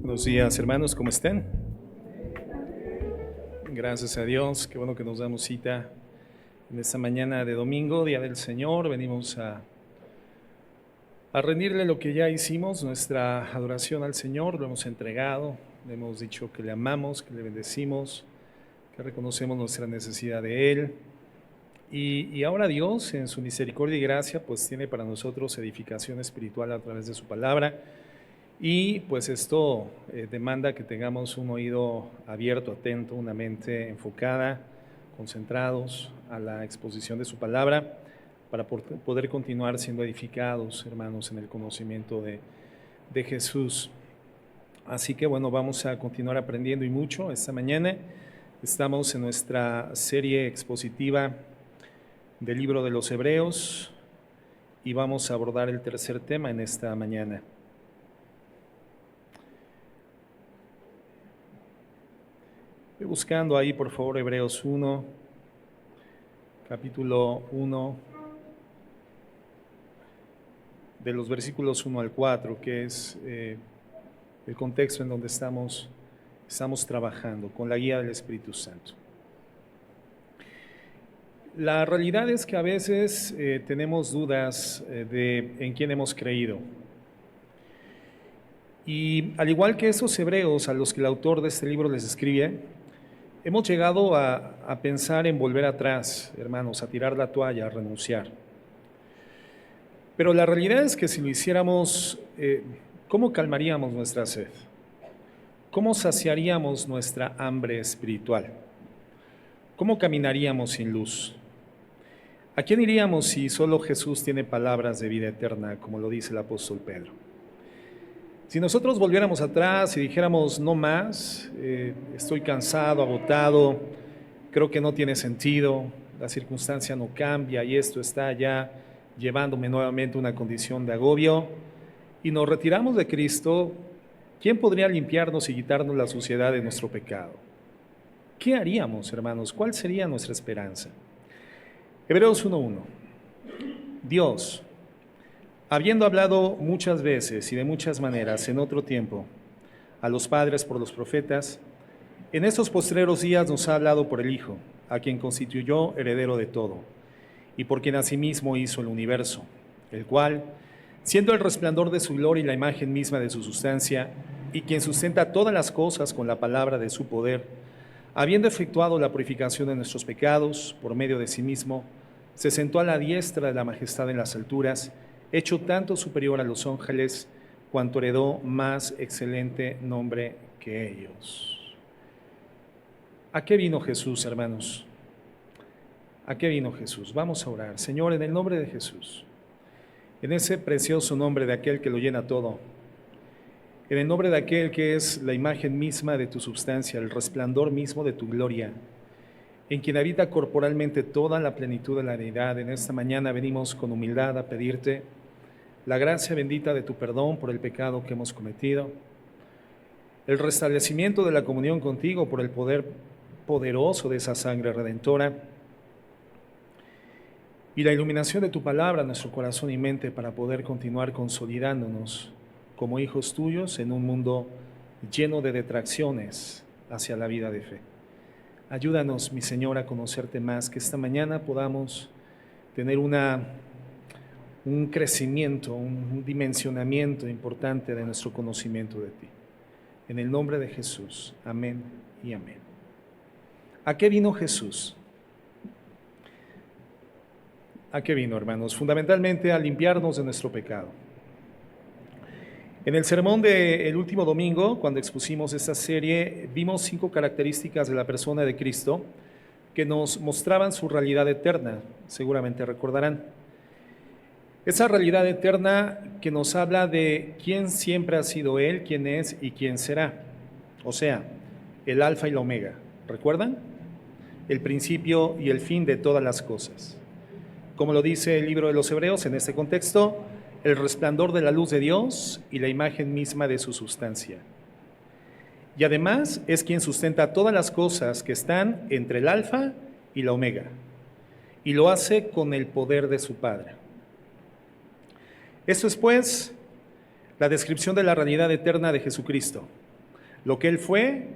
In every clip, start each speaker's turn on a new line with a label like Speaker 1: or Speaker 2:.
Speaker 1: Buenos días, hermanos, ¿cómo están? Gracias a Dios, qué bueno que nos damos cita en esta mañana de domingo, Día del Señor. Venimos a rendirle lo que ya hicimos, nuestra adoración al Señor, lo hemos entregado, le hemos dicho que le amamos, que le bendecimos, que reconocemos nuestra necesidad de Él. Y ahora Dios, en su misericordia y gracia, pues tiene para nosotros edificación espiritual a través de su palabra. Y pues esto demanda que tengamos un oído abierto, atento, una mente enfocada, concentrados a la exposición de su palabra, para poder continuar siendo edificados, hermanos, en el conocimiento de Jesús. Así que bueno, vamos a continuar aprendiendo y mucho. Esta mañana estamos en nuestra serie expositiva del libro de los Hebreos y vamos a abordar el tercer tema en esta mañana. Buscando ahí, por favor, Hebreos 1, capítulo 1, de los versículos 1 al 4, que es el contexto en donde estamos trabajando, con la guía del Espíritu Santo. La realidad es que a veces tenemos dudas de en quién hemos creído. Y al igual que esos hebreos a los que el autor de este libro les escribe, hemos llegado a pensar en volver atrás, hermanos, a tirar la toalla, a renunciar. Pero la realidad es que si lo hiciéramos, ¿cómo calmaríamos nuestra sed? ¿Cómo saciaríamos nuestra hambre espiritual? ¿Cómo caminaríamos sin luz? ¿A quién iríamos si solo Jesús tiene palabras de vida eterna, como lo dice el apóstol Pedro? Si nosotros volviéramos atrás y dijéramos, no más, estoy cansado, agotado, creo que no tiene sentido, la circunstancia no cambia y esto está ya llevándome nuevamente a una condición de agobio, y nos retiramos de Cristo, ¿quién podría limpiarnos y quitarnos la suciedad de nuestro pecado? ¿Qué haríamos, hermanos? ¿Cuál sería nuestra esperanza? Hebreos 1:1. Dios, habiendo hablado muchas veces y de muchas maneras en otro tiempo a los padres por los profetas, en estos postreros días nos ha hablado por el Hijo, a quien constituyó heredero de todo, y por quien asimismo hizo el universo, el cual, siendo el resplandor de su gloria y la imagen misma de su sustancia, y quien sustenta todas las cosas con la palabra de su poder, habiendo efectuado la purificación de nuestros pecados por medio de sí mismo, se sentó a la diestra de la majestad en las alturas, hecho tanto superior a los ángeles, cuanto heredó más excelente nombre que ellos. ¿A qué vino Jesús, hermanos? ¿A qué vino Jesús? Vamos a orar. Señor, en el nombre de Jesús, en ese precioso nombre de aquel que lo llena todo, en el nombre de aquel que es la imagen misma de tu substancia, el resplandor mismo de tu gloria, en quien habita corporalmente toda la plenitud de la deidad, en esta mañana venimos con humildad a pedirte la gracia bendita de tu perdón por el pecado que hemos cometido, el restablecimiento de la comunión contigo por el poder poderoso de esa sangre redentora, y la iluminación de tu palabra en nuestro corazón y mente para poder continuar consolidándonos como hijos tuyos en un mundo lleno de detracciones hacia la vida de fe. Ayúdanos, mi Señor, a conocerte más, que esta mañana podamos tener un crecimiento, un dimensionamiento importante de nuestro conocimiento de ti. En el nombre de Jesús, amén y amén. ¿A qué vino Jesús? ¿A qué vino, hermanos? Fundamentalmente a limpiarnos de nuestro pecado. En el sermón del último domingo, cuando expusimos esta serie, vimos 5 características de la persona de Cristo que nos mostraban su realidad eterna, seguramente recordarán. Esa realidad eterna que nos habla de quién siempre ha sido Él, quién es y quién será. O sea, el alfa y la omega, ¿recuerdan? El principio y el fin de todas las cosas. Como lo dice el libro de los Hebreos en este contexto, el resplandor de la luz de Dios y la imagen misma de su sustancia. Y además es quien sustenta todas las cosas que están entre el alfa y la omega, y lo hace con el poder de su Padre. Esto es, pues, la descripción de la realidad eterna de Jesucristo, lo que Él fue,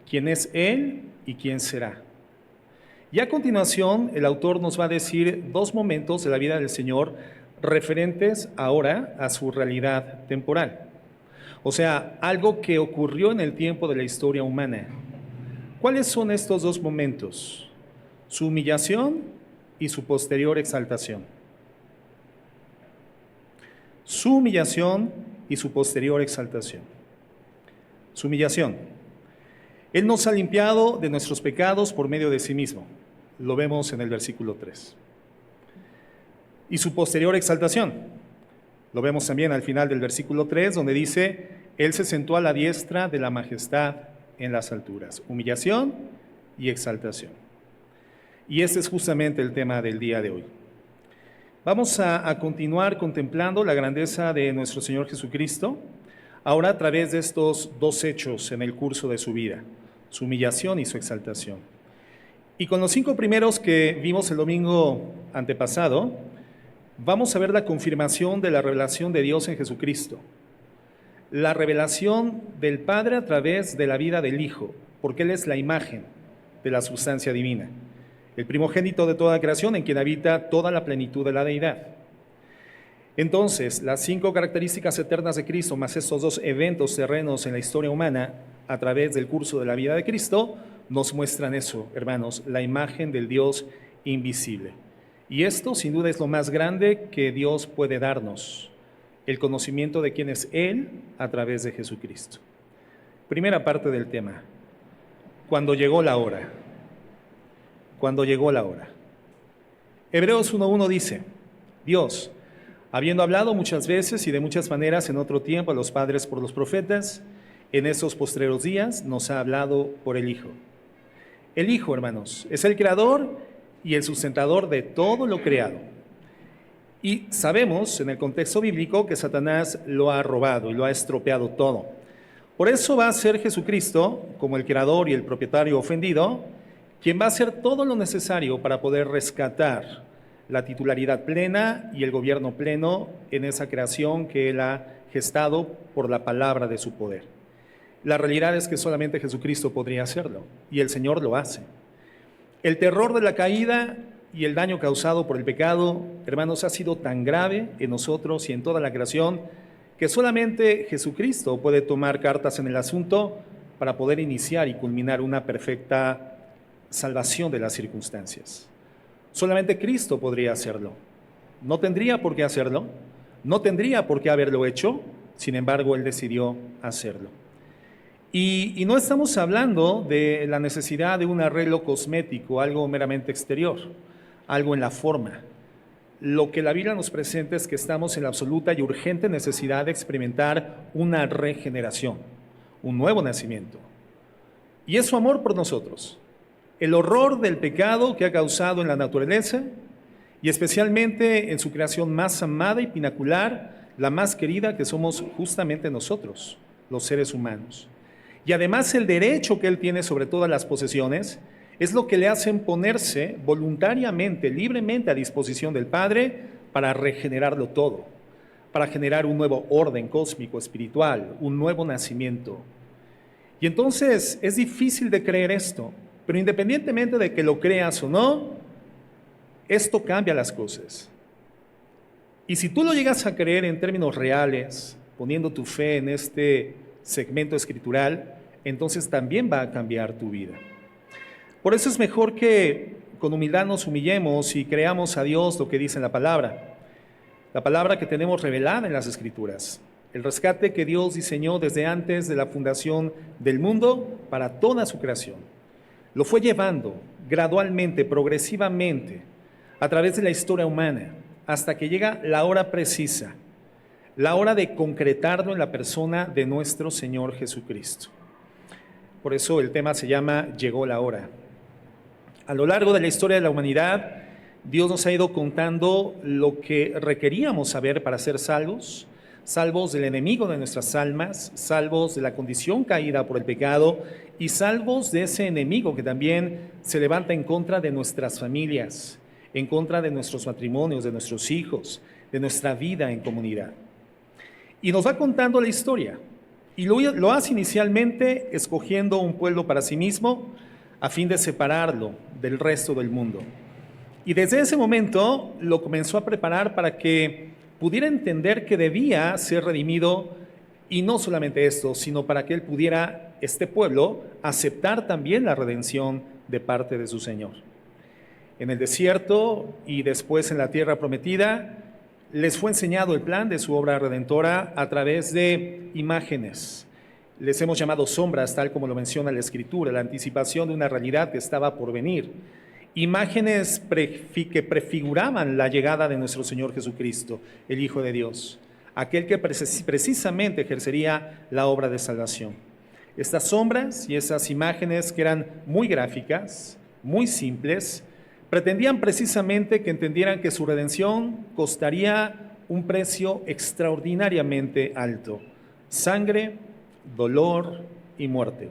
Speaker 1: quién es Él y quién será. Y a continuación, el autor nos va a decir dos momentos de la vida del Señor referentes ahora a su realidad temporal. O sea, algo que ocurrió en el tiempo de la historia humana. ¿Cuáles son estos dos momentos? Su humillación y su posterior exaltación. Su humillación y su posterior exaltación. Su humillación. Él nos ha limpiado de nuestros pecados por medio de sí mismo. Lo vemos en el versículo 3. Y su posterior exaltación. Lo vemos también al final del versículo 3, donde dice, Él se sentó a la diestra de la majestad en las alturas. Humillación y exaltación. Y este es justamente el tema del día de hoy. Vamos a continuar contemplando la grandeza de nuestro Señor Jesucristo, ahora a través de estos dos hechos en el curso de su vida, su humillación y su exaltación. Y con los 5 primeros que vimos el domingo antepasado, vamos a ver la confirmación de la revelación de Dios en Jesucristo. La revelación del Padre a través de la vida del Hijo, porque Él es la imagen de la sustancia divina, el primogénito de toda creación en quien habita toda la plenitud de la deidad. Entonces, las 5 características eternas de Cristo, más estos 2 eventos terrenos en la historia humana a través del curso de la vida de Cristo, nos muestran eso, hermanos, la imagen del Dios invisible. Y esto, sin duda, es lo más grande que Dios puede darnos, el conocimiento de quién es Él a través de Jesucristo. Primera parte del tema, cuando llegó la hora. Cuando llegó la hora. Hebreos 1:1 dice, Dios, habiendo hablado muchas veces y de muchas maneras en otro tiempo a los padres por los profetas, en esos postreros días nos ha hablado por el Hijo. El Hijo, hermanos, es el creador y el sustentador de todo lo creado. Y sabemos en el contexto bíblico que Satanás lo ha robado y lo ha estropeado todo. Por eso va a ser Jesucristo, como el creador y el propietario ofendido, quien va a hacer todo lo necesario para poder rescatar la titularidad plena y el gobierno pleno en esa creación que Él ha gestado por la palabra de su poder. La realidad es que solamente Jesucristo podría hacerlo, y el Señor lo hace. El terror de la caída y el daño causado por el pecado, hermanos, ha sido tan grave en nosotros y en toda la creación que solamente Jesucristo puede tomar cartas en el asunto para poder iniciar y culminar una perfecta salvación de las circunstancias. Solamente Cristo podría hacerlo. No tendría por qué hacerlo, no tendría por qué haberlo hecho, sin embargo, Él decidió hacerlo. Y no estamos hablando de la necesidad de un arreglo cosmético, algo meramente exterior, algo en la forma. Lo que la Biblia nos presenta es que estamos en la absoluta y urgente necesidad de experimentar una regeneración, un nuevo nacimiento. Y es su amor por nosotros, el horror del pecado que ha causado en la naturaleza y especialmente en su creación más amada y pinacular, la más querida, que somos justamente nosotros, los seres humanos. Y además el derecho que Él tiene sobre todas las posesiones es lo que le hacen ponerse voluntariamente, libremente a disposición del Padre para regenerarlo todo, para generar un nuevo orden cósmico, espiritual, un nuevo nacimiento. Y entonces es difícil de creer esto, pero independientemente de que lo creas o no, esto cambia las cosas. Y si tú lo llegas a creer en términos reales, poniendo tu fe en este segmento escritural, entonces también va a cambiar tu vida. Por eso es mejor que con humildad nos humillemos y creamos a Dios lo que dice la palabra que tenemos revelada en las Escrituras, el rescate que Dios diseñó desde antes de la fundación del mundo para toda su creación. Lo fue llevando gradualmente, progresivamente, a través de la historia humana, hasta que llega la hora precisa, la hora de concretarlo en la persona de nuestro Señor Jesucristo. Por eso el tema se llama Llegó la hora. A lo largo de la historia de la humanidad, Dios nos ha ido contando lo que requeríamos saber para ser salvos, salvos del enemigo de nuestras almas, salvos de la condición caída por el pecado y salvos de ese enemigo que también se levanta en contra de nuestras familias, en contra de nuestros matrimonios, de nuestros hijos, de nuestra vida en comunidad. Y nos va contando la historia. Y lo hace inicialmente escogiendo un pueblo para sí mismo a fin de separarlo del resto del mundo. Y desde ese momento lo comenzó a preparar para que pudiera entender que debía ser redimido, y no solamente esto, sino para que él pudiera, este pueblo, aceptar también la redención de parte de su Señor. En el desierto y después en la tierra prometida, les fue enseñado el plan de su obra redentora a través de imágenes. Les hemos llamado sombras, tal como lo menciona la Escritura, la anticipación de una realidad que estaba por venir. Imágenes que prefiguraban la llegada de nuestro Señor Jesucristo, el Hijo de Dios, aquel que precisamente ejercería la obra de salvación. Estas sombras y esas imágenes, que eran muy gráficas, muy simples, pretendían precisamente que entendieran que su redención costaría un precio extraordinariamente alto: sangre, dolor y muerte.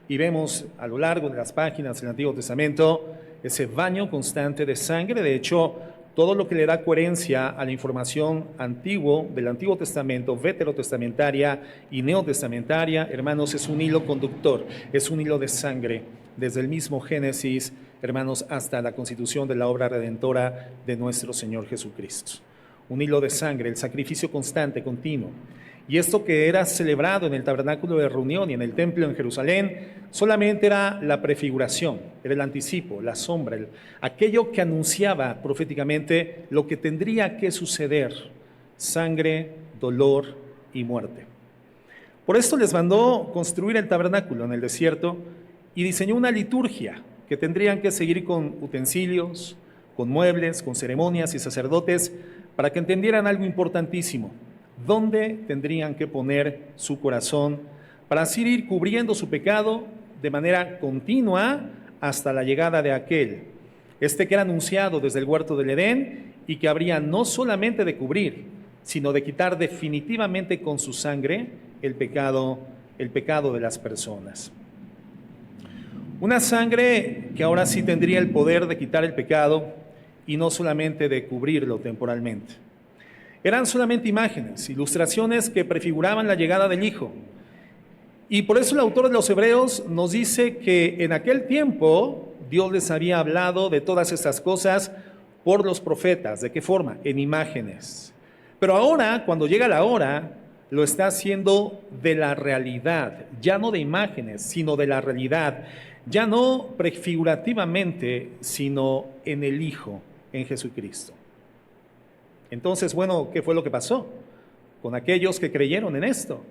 Speaker 1: Y vemos a lo largo de las páginas del Antiguo Testamento ese baño constante de sangre. De hecho, todo lo que le da coherencia a la información del Antiguo Testamento, veterotestamentaria y neotestamentaria, hermanos, es un hilo conductor, es un hilo de sangre, desde el mismo Génesis, hermanos, hasta la constitución de la obra redentora de nuestro Señor Jesucristo. Un hilo de sangre, el sacrificio constante, continuo. Y esto que era celebrado en el tabernáculo de reunión y en el templo en Jerusalén, solamente era la prefiguración, era el anticipo, la sombra, aquello que anunciaba proféticamente lo que tendría que suceder: sangre, dolor y muerte. Por esto les mandó construir el tabernáculo en el desierto y diseñó una liturgia que tendrían que seguir con utensilios, con muebles, con ceremonias y sacerdotes, para que entendieran algo importantísimo: dónde tendrían que poner su corazón para así ir cubriendo su pecado de manera continua hasta la llegada de aquel, que era anunciado desde el huerto del Edén y que habría no solamente de cubrir, sino de quitar definitivamente con su sangre el pecado de las personas. Una sangre que ahora sí tendría el poder de quitar el pecado y no solamente de cubrirlo temporalmente. Eran solamente imágenes, ilustraciones que prefiguraban la llegada del Hijo. Y por eso el autor de los Hebreos nos dice que en aquel tiempo Dios les había hablado de todas estas cosas por los profetas. ¿De qué forma? En imágenes. Pero ahora, cuando llega la hora, lo está haciendo de la realidad, ya no de imágenes, sino de la realidad. Ya no prefigurativamente, sino en el Hijo, en Jesucristo. Entonces, bueno, ¿qué fue lo que pasó con aquellos que creyeron en esto?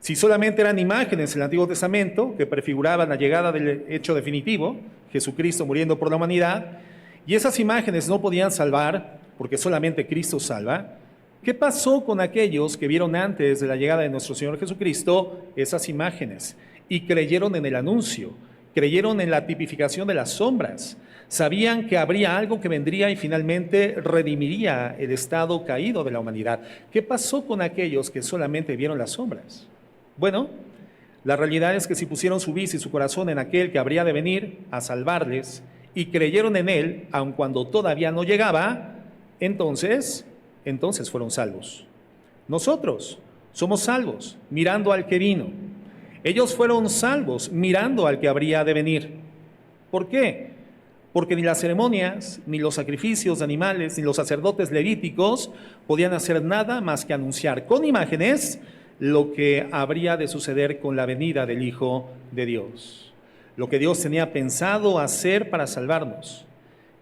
Speaker 1: Si solamente eran imágenes en el Antiguo Testamento que prefiguraban la llegada del hecho definitivo, Jesucristo muriendo por la humanidad, y esas imágenes no podían salvar, porque solamente Cristo salva, ¿qué pasó con aquellos que vieron antes de la llegada de nuestro Señor Jesucristo esas imágenes y creyeron en el anuncio, creyeron en la tipificación de las sombras? Sabían que habría algo que vendría y finalmente redimiría el estado caído de la humanidad. ¿Qué pasó con aquellos que solamente vieron las sombras? Bueno, la realidad es que si pusieron su vista y su corazón en aquel que habría de venir a salvarles y creyeron en él, aun cuando todavía no llegaba, entonces fueron salvos. Nosotros somos salvos mirando al que vino. Ellos fueron salvos mirando al que habría de venir. ¿Por qué? Porque ni las ceremonias, ni los sacrificios de animales, ni los sacerdotes levíticos podían hacer nada más que anunciar con imágenes lo que habría de suceder con la venida del Hijo de Dios. Lo que Dios tenía pensado hacer para salvarnos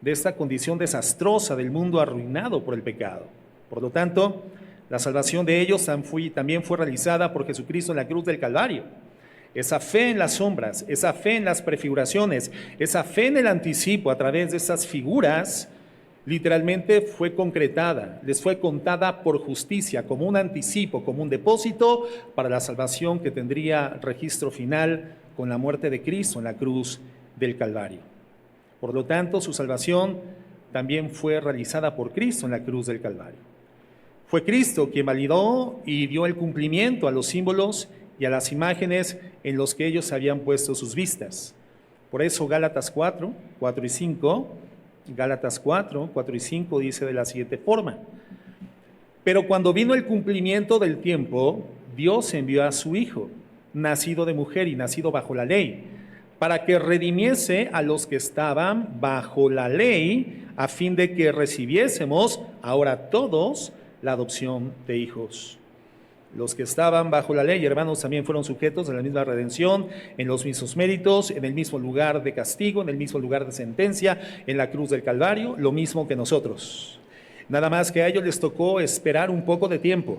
Speaker 1: de esta condición desastrosa del mundo arruinado por el pecado. Por lo tanto, la salvación de ellos también fue realizada por Jesucristo en la cruz del Calvario. Esa fe en las sombras, esa fe en las prefiguraciones, esa fe en el anticipo a través de esas figuras, literalmente fue concretada, les fue contada por justicia, como un anticipo, como un depósito para la salvación que tendría registro final con la muerte de Cristo en la cruz del Calvario. Por lo tanto, su salvación también fue realizada por Cristo en la cruz del Calvario. Fue Cristo quien validó y dio el cumplimiento a los símbolos y a las imágenes en los que ellos habían puesto sus vistas. Por eso Gálatas 4 y 5, Gálatas 4 y 5 dice de la siguiente forma: pero cuando vino el cumplimiento del tiempo, Dios envió a su Hijo, nacido de mujer y nacido bajo la ley, para que redimiese a los que estaban bajo la ley, a fin de que recibiésemos ahora todos la adopción de hijos. Los que estaban bajo la ley, hermanos, también fueron sujetos de la misma redención, en los mismos méritos, en el mismo lugar de castigo, en el mismo lugar de sentencia, en la cruz del Calvario, lo mismo que nosotros. Nada más que a ellos les tocó esperar un poco de tiempo.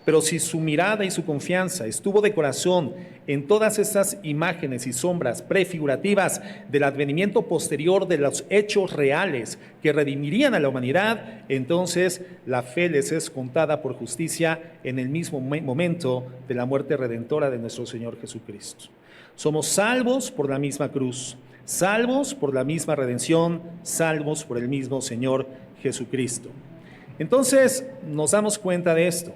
Speaker 1: Pero si su mirada y su confianza estuvo de corazón en todas esas imágenes y sombras prefigurativas del advenimiento posterior de los hechos reales que redimirían a la humanidad, entonces la fe les es contada por justicia en el mismo momento de la muerte redentora de nuestro Señor Jesucristo. Somos salvos por la misma cruz, salvos por la misma redención, salvos por el mismo Señor Jesucristo. Entonces nos damos cuenta de esto.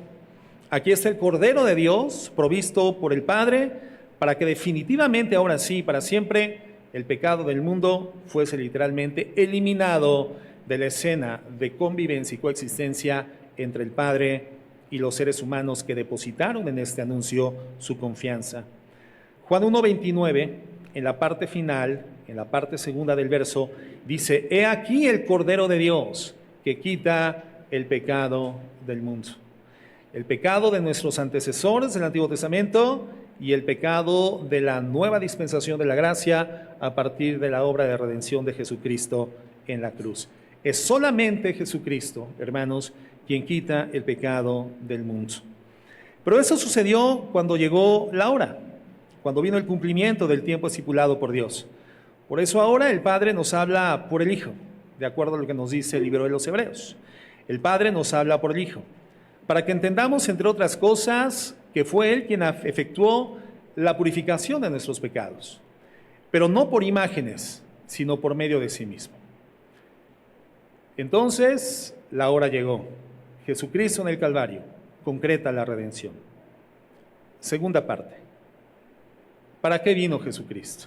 Speaker 1: Aquí está el Cordero de Dios, provisto por el Padre, para que definitivamente, ahora sí, para siempre, el pecado del mundo fuese literalmente eliminado de la escena de convivencia y coexistencia entre el Padre y los seres humanos que depositaron en este anuncio su confianza. Juan 1:29, en la parte final, en la parte segunda del verso, dice: He aquí el Cordero de Dios que quita el pecado del mundo. El pecado de nuestros antecesores del Antiguo Testamento y el pecado de la nueva dispensación de la gracia a partir de la obra de redención de Jesucristo en la cruz. Es solamente Jesucristo, hermanos, quien quita el pecado del mundo. Pero eso sucedió cuando llegó la hora, cuando vino el cumplimiento del tiempo estipulado por Dios. Por eso ahora el Padre nos habla por el Hijo, de acuerdo a lo que nos dice el libro de los Hebreos. El Padre nos habla por el Hijo, para que entendamos, entre otras cosas, que fue Él quien efectuó la purificación de nuestros pecados, pero no por imágenes, sino por medio de sí mismo. Entonces, la hora llegó. Jesucristo en el Calvario concreta la redención. Segunda parte. ¿Para qué vino Jesucristo?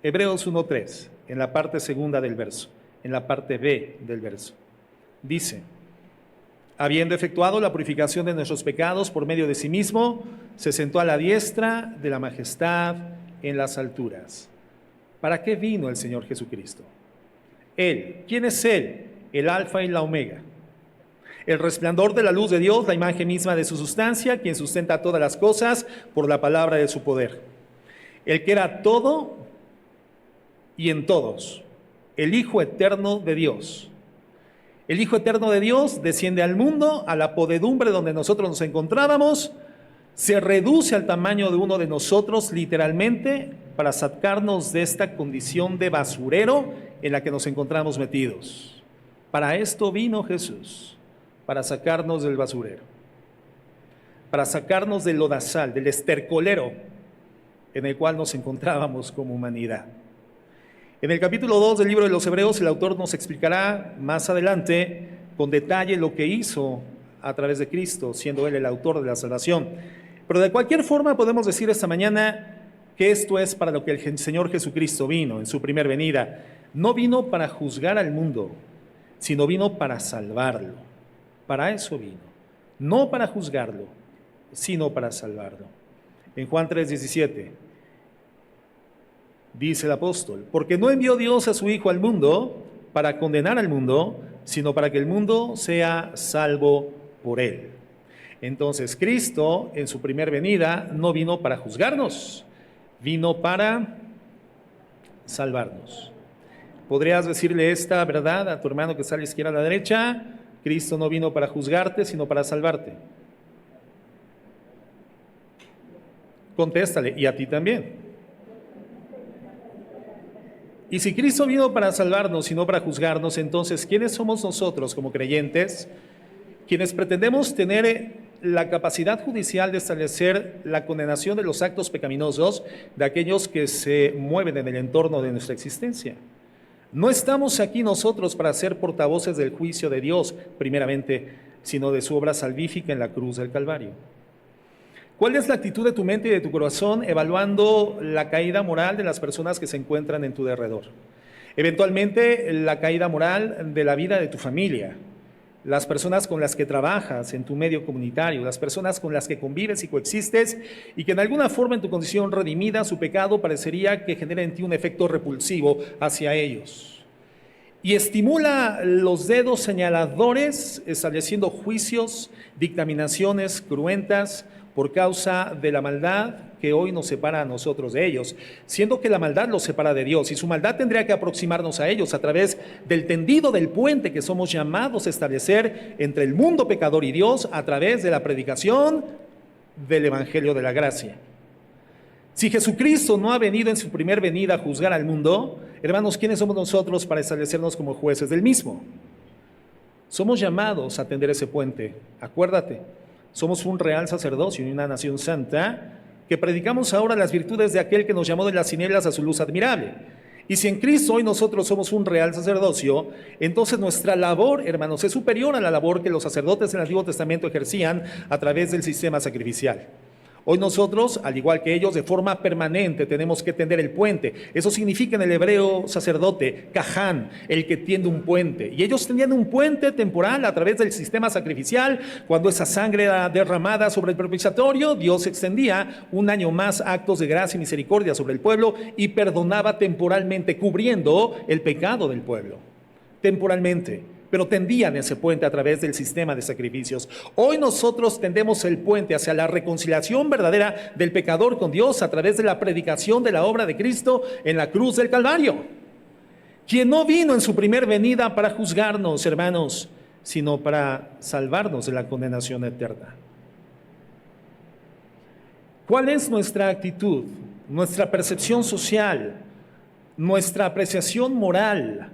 Speaker 1: Hebreos 1:3, en la parte segunda del verso, en la parte B del verso, dice: habiendo efectuado la purificación de nuestros pecados por medio de sí mismo, se sentó a la diestra de la majestad en las alturas. ¿Para qué vino el Señor Jesucristo? Él, ¿quién es Él? El Alfa y la Omega, el resplandor de la luz de Dios, la imagen misma de su sustancia, quien sustenta todas las cosas por la palabra de su poder. El que era todo y en todos, el Hijo eterno de Dios. El Hijo eterno de Dios desciende al mundo, a la podedumbre donde nosotros nos encontrábamos, se reduce al tamaño de uno de nosotros literalmente para sacarnos de esta condición de basurero en la que nos encontramos metidos. Para esto vino Jesús, para sacarnos del basurero, para sacarnos del lodazal, del estercolero en el cual nos encontrábamos como humanidad. En el capítulo 2 del libro de los Hebreos, el autor nos explicará más adelante con detalle lo que hizo a través de Cristo, siendo Él el autor de la salvación. Pero de cualquier forma podemos decir esta mañana que esto es para lo que el Señor Jesucristo vino en su primer venida. No vino para juzgar al mundo, sino vino para salvarlo. Para eso vino. No para juzgarlo, sino para salvarlo. En Juan 3:17 dice el apóstol: porque no envió Dios a su Hijo al mundo para condenar al mundo, sino para que el mundo sea salvo por Él. Entonces, Cristo en su primer venida no vino para juzgarnos, vino para salvarnos. ¿Podrías decirle esta verdad a tu hermano que está a la izquierda, a la derecha? Cristo no vino para juzgarte, sino para salvarte. Contéstale, y a ti también. Y si Cristo vino para salvarnos y no para juzgarnos, entonces, ¿quiénes somos nosotros como creyentes, quienes pretendemos tener la capacidad judicial de establecer la condenación de los actos pecaminosos de aquellos que se mueven en el entorno de nuestra existencia? No estamos aquí nosotros para ser portavoces del juicio de Dios, primeramente, sino de su obra salvífica en la cruz del Calvario. ¿Cuál es la actitud de tu mente y de tu corazón evaluando la caída moral de las personas que se encuentran en tu derredor? Eventualmente, la caída moral de la vida de tu familia, las personas con las que trabajas en tu medio comunitario, las personas con las que convives y coexistes, y que en alguna forma en tu condición redimida su pecado parecería que genera en ti un efecto repulsivo hacia ellos. Y estimula los dedos señaladores, estableciendo juicios, dictaminaciones cruentas por causa de la maldad que hoy nos separa a nosotros de ellos, siendo que la maldad los separa de Dios, y su maldad tendría que aproximarnos a ellos a través del tendido del puente que somos llamados a establecer entre el mundo pecador y Dios a través de la predicación del Evangelio de la Gracia. Si Jesucristo no ha venido en su primer venida a juzgar al mundo, hermanos, ¿quiénes somos nosotros para establecernos como jueces del mismo? Somos llamados a tender ese puente. Acuérdate, somos un real sacerdocio y una nación santa que predicamos ahora las virtudes de aquel que nos llamó de las tinieblas a su luz admirable. Y si en Cristo hoy nosotros somos un real sacerdocio, entonces nuestra labor, hermanos, es superior a la labor que los sacerdotes en el Antiguo Testamento ejercían a través del sistema sacrificial. Hoy nosotros, al igual que ellos, de forma permanente tenemos que tender el puente. Eso significa en el hebreo sacerdote, caján, el que tiende un puente. Y ellos tenían un puente temporal a través del sistema sacrificial. Cuando esa sangre era derramada sobre el propiciatorio, Dios extendía un año más actos de gracia y misericordia sobre el pueblo y perdonaba temporalmente, cubriendo el pecado del pueblo. Temporalmente. Pero tendían ese puente a través del sistema de sacrificios. Hoy nosotros tendemos el puente hacia la reconciliación verdadera del pecador con Dios a través de la predicación de la obra de Cristo en la cruz del Calvario, quien no vino en su primer venida para juzgarnos, hermanos, sino para salvarnos de la condenación eterna. ¿Cuál es nuestra actitud, nuestra percepción social, nuestra apreciación moral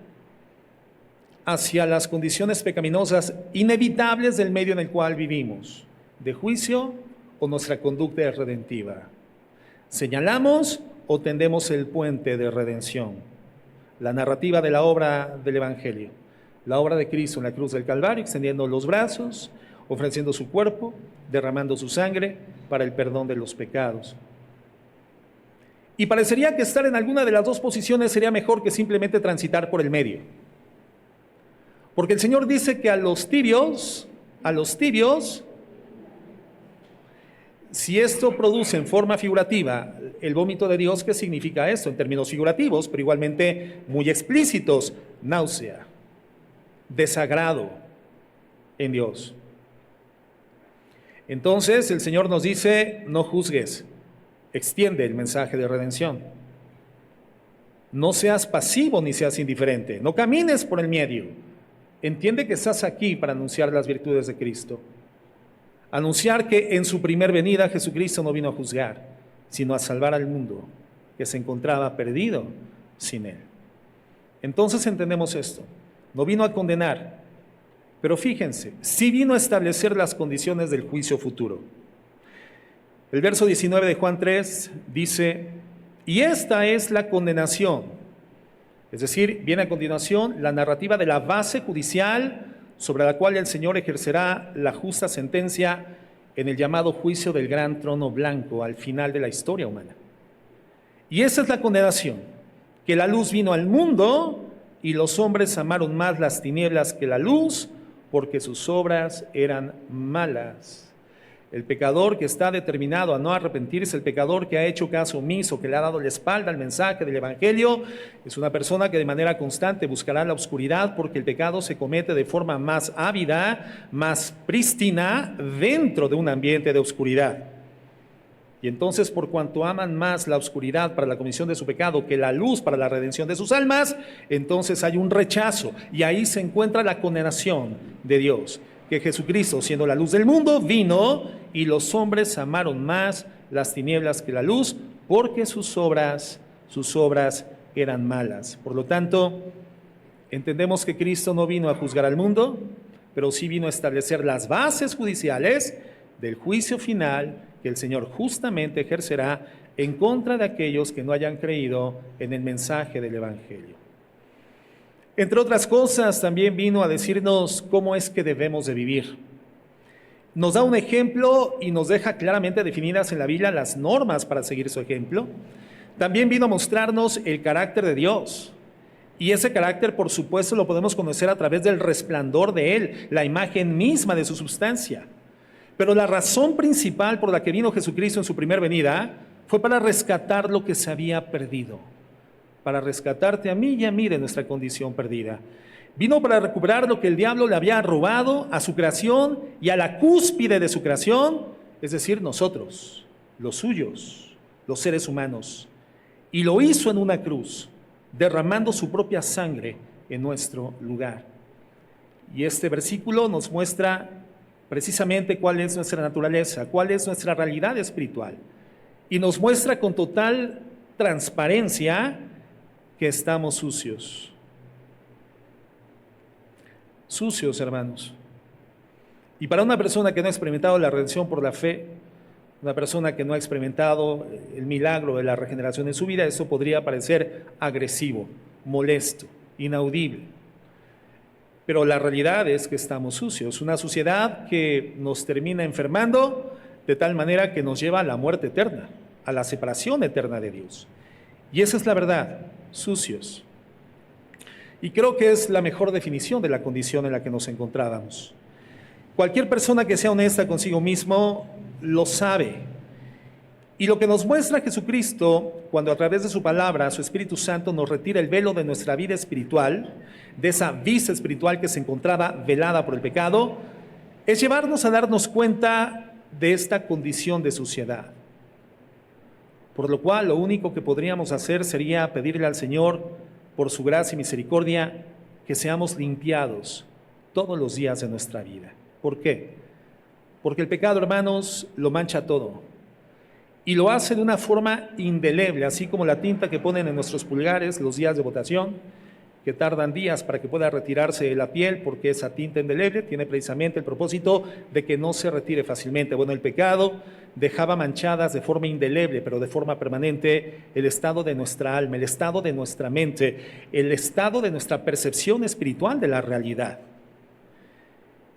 Speaker 1: hacia las condiciones pecaminosas inevitables del medio en el cual vivimos, de juicio o nuestra conducta es redentiva? ¿Señalamos o tendemos el puente de redención? La narrativa de la obra del Evangelio, la obra de Cristo en la cruz del Calvario, extendiendo los brazos, ofreciendo su cuerpo, derramando su sangre para el perdón de los pecados. Y parecería que estar en alguna de las dos posiciones sería mejor que simplemente transitar por el medio. Porque el Señor dice que a los tibios, si esto produce en forma figurativa el vómito de Dios, ¿qué significa esto? En términos figurativos, pero igualmente muy explícitos: náusea, desagrado en Dios. Entonces el Señor nos dice: no juzgues, extiende el mensaje de redención. No seas pasivo ni seas indiferente, no camines por el medio. Entiende que estás aquí para anunciar las virtudes de Cristo. Anunciar que en su primer venida Jesucristo no vino a juzgar, sino a salvar al mundo que se encontraba perdido sin Él. Entonces entendemos esto. No vino a condenar, pero fíjense, sí vino a establecer las condiciones del juicio futuro. El verso 19 de Juan 3 dice: y esta es la condenación. Es decir, viene a continuación la narrativa de la base judicial sobre la cual el Señor ejercerá la justa sentencia en el llamado juicio del gran trono blanco al final de la historia humana. Y esa es la condenación: que la luz vino al mundo y los hombres amaron más las tinieblas que la luz, porque sus obras eran malas. El pecador que está determinado a no arrepentirse, el pecador que ha hecho caso omiso, que le ha dado la espalda al mensaje del Evangelio, es una persona que de manera constante buscará la oscuridad, porque el pecado se comete de forma más ávida, más prístina, dentro de un ambiente de oscuridad. Y entonces, por cuanto aman más la oscuridad para la comisión de su pecado que la luz para la redención de sus almas, entonces hay un rechazo, y ahí se encuentra la condenación de Dios. Que Jesucristo, siendo la luz del mundo, vino y los hombres amaron más las tinieblas que la luz, porque sus obras eran malas. Por lo tanto, entendemos que Cristo no vino a juzgar al mundo, pero sí vino a establecer las bases judiciales del juicio final que el Señor justamente ejercerá en contra de aquellos que no hayan creído en el mensaje del Evangelio. Entre otras cosas, también vino a decirnos cómo es que debemos de vivir. Nos da un ejemplo y nos deja claramente definidas en la Biblia las normas para seguir su ejemplo. También vino a mostrarnos el carácter de Dios Y ese carácter, por supuesto, lo podemos conocer a través del resplandor de Él, la imagen misma de su substancia. Pero la razón principal por la que vino Jesucristo en su primera venida fue para rescatar lo que se había perdido, para rescatarte a mí y a mí de nuestra condición perdida. Vino para recuperar lo que el diablo le había robado a su creación y a la cúspide de su creación, es decir, nosotros, los suyos, los seres humanos. Y lo hizo en una cruz, derramando su propia sangre en nuestro lugar. Y este versículo nos muestra precisamente cuál es nuestra naturaleza, cuál es nuestra realidad espiritual. Y nos muestra con total transparencia que estamos sucios. Sucios, hermanos. Y para una persona que no ha experimentado la redención por la fe, una persona que no ha experimentado el milagro de la regeneración en su vida, eso podría parecer agresivo, molesto, inaudible. Pero la realidad es que estamos sucios, una suciedad que nos termina enfermando de tal manera que nos lleva a la muerte eterna, a la separación eterna de Dios. Y esa es la verdad, sucios. Y creo que es la mejor definición de la condición en la que nos encontrábamos. Cualquier persona que sea honesta consigo mismo lo sabe. Y lo que nos muestra Jesucristo, cuando a través de su palabra, su Espíritu Santo nos retira el velo de nuestra vida espiritual, de esa vista espiritual que se encontraba velada por el pecado, es llevarnos a darnos cuenta de esta condición de suciedad. Por lo cual, lo único que podríamos hacer sería pedirle al Señor, por su gracia y misericordia, que seamos limpiados todos los días de nuestra vida. ¿Por qué? Porque el pecado, hermanos, lo mancha todo. Y lo hace de una forma indeleble, así como la tinta que ponen en nuestros pulgares los días de votación, que tardan días para que pueda retirarse de la piel, porque esa tinta indeleble tiene precisamente el propósito de que no se retire fácilmente. Bueno, el pecado dejaba manchadas de forma indeleble, pero de forma permanente, el estado de nuestra alma, el estado de nuestra mente, el estado de nuestra percepción espiritual de la realidad.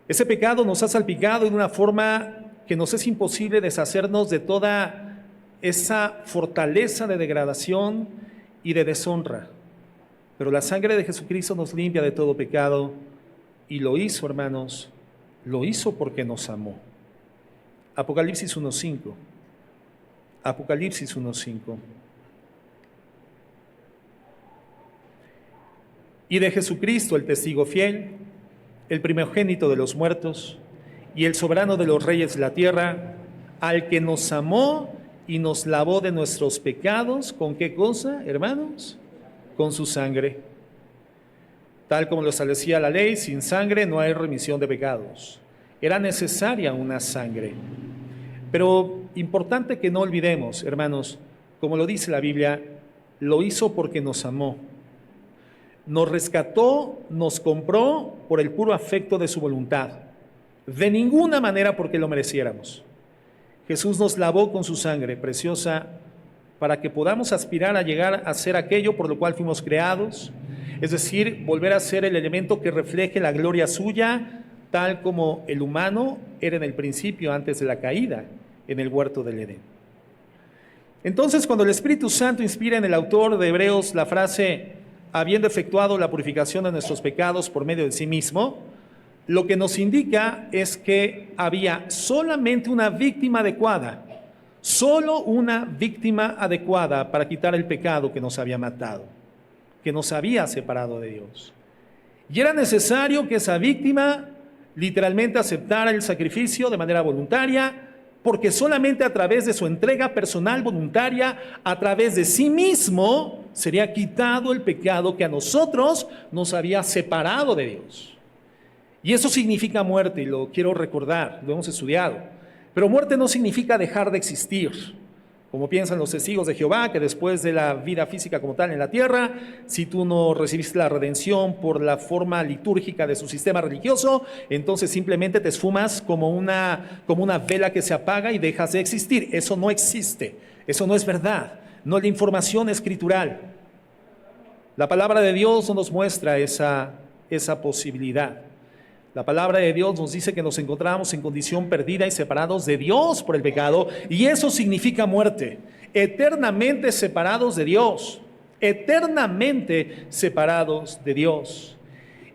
Speaker 1: Ese pecado nos ha salpicado de una forma que nos es imposible deshacernos de toda esa fortaleza de degradación y de deshonra. Pero la sangre de Jesucristo nos limpia de todo pecado y lo hizo, hermanos, lo hizo porque nos amó. Apocalipsis 1:5. Apocalipsis 1:5. Y de Jesucristo, el testigo fiel, el primogénito de los muertos y el soberano de los reyes de la tierra, al que nos amó y nos lavó de nuestros pecados, ¿con qué cosa, hermanos? Con su sangre. Tal como lo establecía la ley, sin sangre no hay remisión de pecados. Era necesaria una sangre. Pero importante que no olvidemos, hermanos, como lo dice la Biblia, lo hizo porque nos amó. Nos rescató, nos compró por el puro afecto de su voluntad. De ninguna manera porque lo mereciéramos. Jesús nos lavó con su sangre preciosa para que podamos aspirar a llegar a ser aquello por lo cual fuimos creados, es decir, volver a ser el elemento que refleje la gloria suya, tal como el humano era en el principio antes de la caída en el huerto del Edén. Entonces, cuando el Espíritu Santo inspira en el autor de Hebreos la frase, habiendo efectuado la purificación de nuestros pecados por medio de sí mismo, lo que nos indica es que había solamente una víctima adecuada, solo una víctima adecuada para quitar el pecado que nos había matado, que nos había separado de Dios. Y era necesario que esa víctima literalmente aceptara el sacrificio de manera voluntaria, porque solamente a través de su entrega personal voluntaria, a través de sí mismo, sería quitado el pecado que a nosotros nos había separado de Dios. Y eso significa muerte, y lo quiero recordar, lo hemos estudiado. Pero muerte no significa dejar de existir, como piensan los testigos de Jehová, que después de la vida física como tal en la tierra, si tú no recibiste la redención por la forma litúrgica de su sistema religioso, entonces simplemente te esfumas como una vela que se apaga y dejas de existir. Eso no existe, eso no es verdad, no es la información escritural. La palabra de Dios no nos muestra esa posibilidad. La palabra de Dios nos dice que nos encontramos en condición perdida y separados de Dios por el pecado, y eso significa muerte, eternamente separados de Dios, eternamente separados de Dios.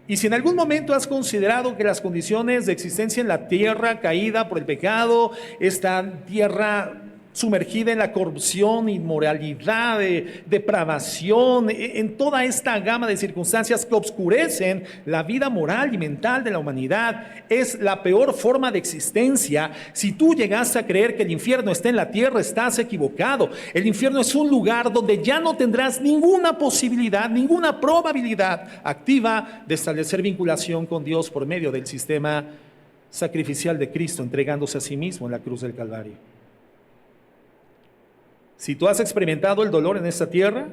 Speaker 1: Y si en algún momento has considerado que las condiciones de existencia en la tierra caída por el pecado, esta tierra sumergida en la corrupción, inmoralidad, depravación, en toda esta gama de circunstancias que obscurecen la vida moral y mental de la humanidad, es la peor forma de existencia. Si tú llegaste a creer que el infierno está en la tierra, estás equivocado. El infierno es un lugar donde ya no tendrás ninguna posibilidad, ninguna probabilidad activa de establecer vinculación con Dios por medio del sistema sacrificial de Cristo, entregándose a sí mismo en la cruz del Calvario. Si tú has experimentado el dolor en esta tierra,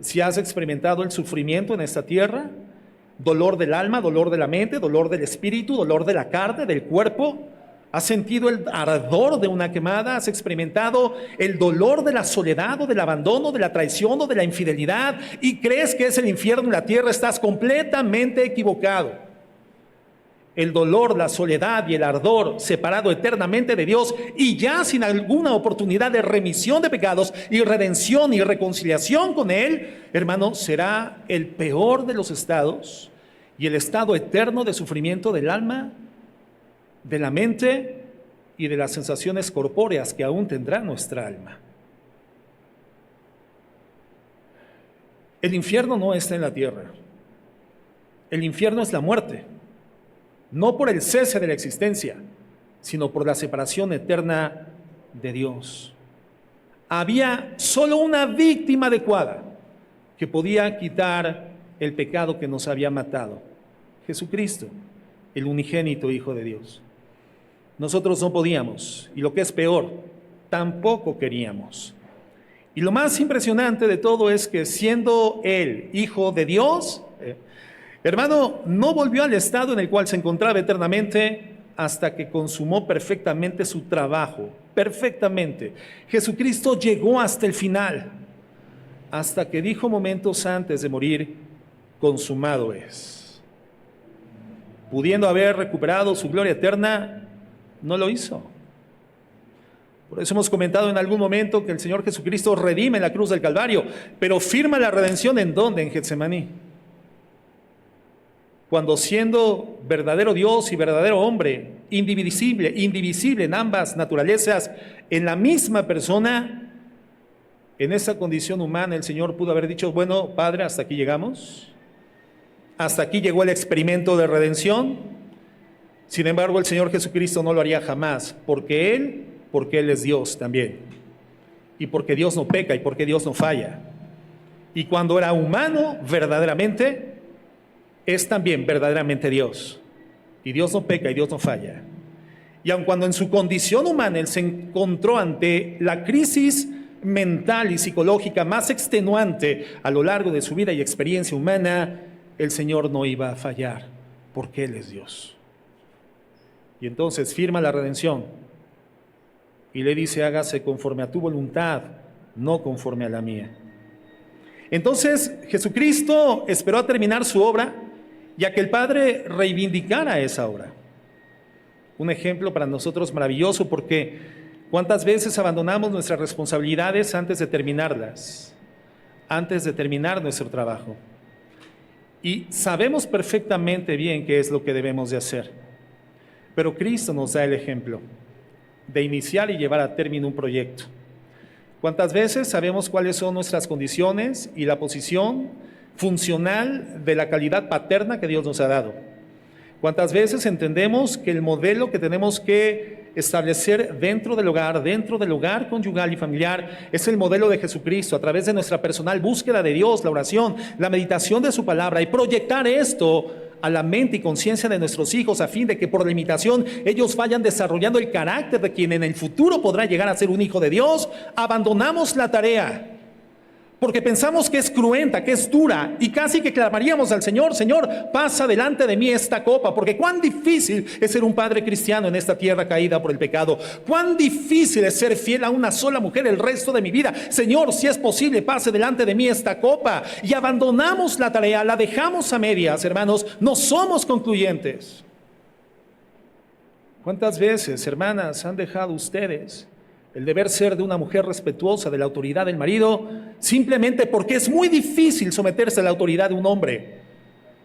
Speaker 1: si has experimentado el sufrimiento en esta tierra, dolor del alma, dolor de la mente, dolor del espíritu, dolor de la carne, del cuerpo, has sentido el ardor de una quemada, has experimentado el dolor de la soledad o del abandono, de la traición o de la infidelidad, y crees que es el infierno en la tierra, estás completamente equivocado. El dolor, la soledad y el ardor, separado eternamente de Dios y ya sin alguna oportunidad de remisión de pecados y redención y reconciliación con Él, hermano, será el peor de los estados y el estado eterno de sufrimiento del alma, de la mente y de las sensaciones corpóreas que aún tendrá nuestra alma. El infierno no está en la tierra. El infierno es la muerte. No por el cese de la existencia, sino por la separación eterna de Dios. Había solo una víctima adecuada que podía quitar el pecado que nos había matado: Jesucristo, el unigénito Hijo de Dios. Nosotros no podíamos, y lo que es peor, tampoco queríamos. Y lo más impresionante de todo es que, siendo Él Hijo de Dios, hermano, no volvió al estado en el cual se encontraba eternamente hasta que consumó perfectamente su trabajo, perfectamente. Jesucristo llegó hasta el final, hasta que dijo momentos antes de morir: consumado es. Pudiendo haber recuperado su gloria eterna, no lo hizo. Por eso hemos comentado en algún momento que el Señor Jesucristo redime en la cruz del Calvario, pero firma la redención ¿en dónde? En Getsemaní. Cuando, siendo verdadero Dios y verdadero hombre, indivisible en ambas naturalezas, en la misma persona, en esa condición humana, el Señor pudo haber dicho: bueno, Padre, hasta aquí llegamos, hasta aquí llegó el experimento de redención. Sin embargo, el Señor Jesucristo no lo haría jamás, porque Él es Dios también, y porque Dios no peca y porque Dios no falla. Y cuando era humano, verdaderamente, es también verdaderamente Dios, y Dios no peca y Dios no falla. Y aun cuando en su condición humana Él se encontró ante la crisis mental y psicológica más extenuante a lo largo de su vida y experiencia humana, el Señor no iba a fallar, porque Él es Dios. Y entonces firma la redención y le dice: hágase conforme a tu voluntad, no conforme a la mía. Entonces Jesucristo esperó a terminar su obra y a que el Padre reivindicara esa obra. Un ejemplo para nosotros maravilloso, porque ¿cuántas veces abandonamos nuestras responsabilidades antes de terminarlas? Antes de terminar nuestro trabajo. Y sabemos perfectamente bien qué es lo que debemos de hacer. Pero Cristo nos da el ejemplo de iniciar y llevar a término un proyecto. ¿Cuántas veces sabemos cuáles son nuestras condiciones y la posición funcional de la calidad paterna que Dios nos ha dado? ¿Cuántas veces entendemos que el modelo que tenemos que establecer dentro del hogar conyugal y familiar, es el modelo de Jesucristo, a través de nuestra personal búsqueda de Dios, la oración, la meditación de su palabra, y proyectar esto a la mente y conciencia de nuestros hijos, a fin de que por la imitación ellos vayan desarrollando el carácter de quien en el futuro podrá llegar a ser un hijo de Dios? Abandonamos la tarea porque pensamos que es cruenta, que es dura, y casi que clamaríamos al Señor: Señor, pasa delante de mí esta copa, porque cuán difícil es ser un padre cristiano en esta tierra caída por el pecado. Cuán difícil es ser fiel a una sola mujer el resto de mi vida. Señor, si es posible, pase delante de mí esta copa. Y abandonamos la tarea, la dejamos a medias, hermanos, no somos concluyentes. ¿Cuántas veces, hermanas, han dejado ustedes el deber ser de una mujer respetuosa de la autoridad del marido, simplemente porque es muy difícil someterse a la autoridad de un hombre.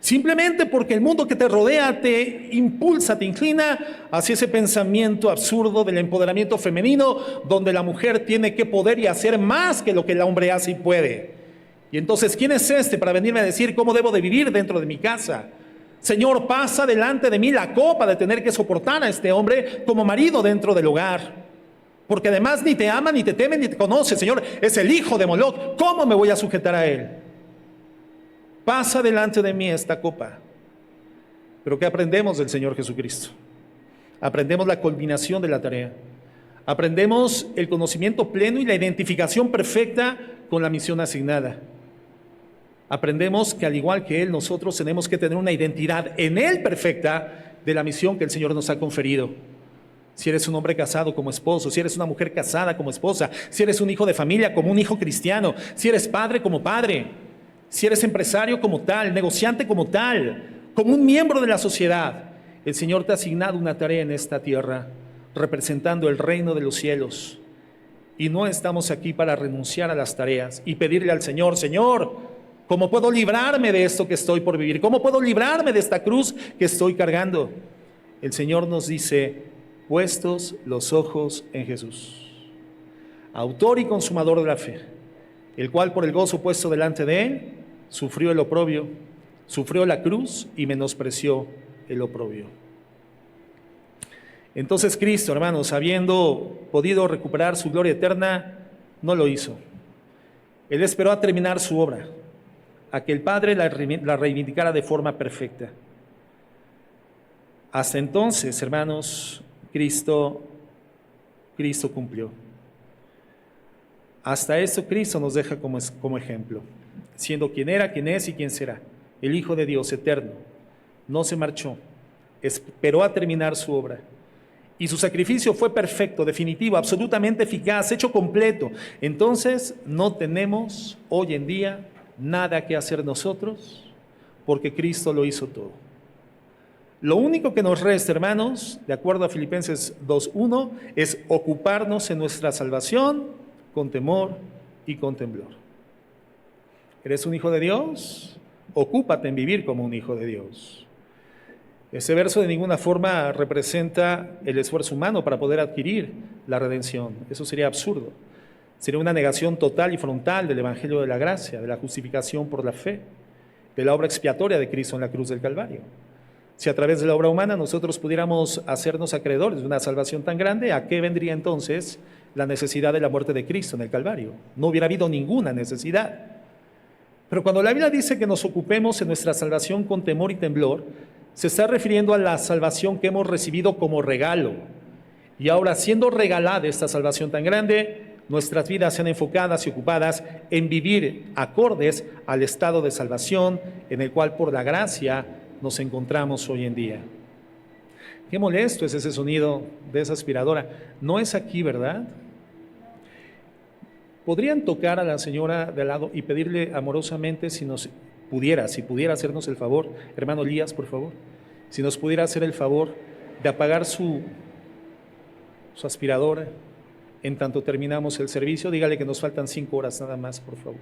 Speaker 1: Simplemente porque el mundo que te rodea te impulsa, te inclina hacia ese pensamiento absurdo del empoderamiento femenino, donde la mujer tiene que poder y hacer más que lo que el hombre hace y puede. Y entonces, ¿quién es este para venirme a decir cómo debo de vivir dentro de mi casa? Señor, pasa delante de mí la copa de tener que soportar a este hombre como marido dentro del hogar. Porque además ni te ama, ni te teme, ni te conoce. Señor, es el hijo de Moloc. ¿Cómo me voy a sujetar a él? Pasa delante de mí esta copa. Pero ¿qué aprendemos del Señor Jesucristo? Aprendemos la culminación de la tarea. Aprendemos el conocimiento pleno y la identificación perfecta con la misión asignada. Aprendemos que al igual que Él, nosotros tenemos que tener una identidad en Él perfecta de la misión que el Señor nos ha conferido. Si eres un hombre casado como esposo, si eres una mujer casada como esposa, si eres un hijo de familia como un hijo cristiano, si eres padre como padre, si eres empresario como tal, negociante como tal, como un miembro de la sociedad, el Señor te ha asignado una tarea en esta tierra, representando el reino de los cielos. Y no estamos aquí para renunciar a las tareas y pedirle al Señor, Señor, ¿cómo puedo librarme de esto que estoy por vivir? ¿Cómo puedo librarme de esta cruz que estoy cargando? El Señor nos dice, puestos los ojos en Jesús, autor y consumador de la fe, el cual por el gozo puesto delante de Él, sufrió el oprobio, sufrió la cruz y menospreció el oprobio. Entonces Cristo, hermanos, habiendo podido recuperar su gloria eterna, no lo hizo. Él esperó a terminar su obra, a que el Padre la reivindicara de forma perfecta. Hasta entonces, hermanos, Cristo cumplió. Hasta esto Cristo nos deja como ejemplo, siendo quien era, quien es y quien será, el Hijo de Dios eterno. No se marchó, esperó a terminar su obra. Y su sacrificio fue perfecto, definitivo, absolutamente eficaz, hecho completo. Entonces no tenemos hoy en día nada que hacer nosotros, porque Cristo lo hizo todo. Lo único que nos resta, hermanos, de acuerdo a Filipenses 2:1, es ocuparnos en nuestra salvación con temor y con temblor. ¿Eres un hijo de Dios? Ocúpate en vivir como un hijo de Dios. Ese verso de ninguna forma representa el esfuerzo humano para poder adquirir la redención. Eso sería absurdo. Sería una negación total y frontal del Evangelio de la gracia, de la justificación por la fe, de la obra expiatoria de Cristo en la cruz del Calvario. Si a través de la obra humana nosotros pudiéramos hacernos acreedores de una salvación tan grande, ¿a qué vendría entonces la necesidad de la muerte de Cristo en el Calvario? No hubiera habido ninguna necesidad. Pero cuando la Biblia dice que nos ocupemos en nuestra salvación con temor y temblor, se está refiriendo a la salvación que hemos recibido como regalo. Y ahora, siendo regalada esta salvación tan grande, nuestras vidas sean enfocadas y ocupadas en vivir acordes al estado de salvación en el cual por la gracia nos encontramos hoy en día. Qué molesto es ese sonido de esa aspiradora. No es aquí, ¿verdad? ¿Podrían tocar a la señora de al lado y pedirle amorosamente si pudiera hacernos el favor, hermano Elías, por favor, si nos pudiera hacer el favor de apagar su aspiradora en tanto terminamos el servicio? Dígale que nos faltan 5 horas nada más, por favor.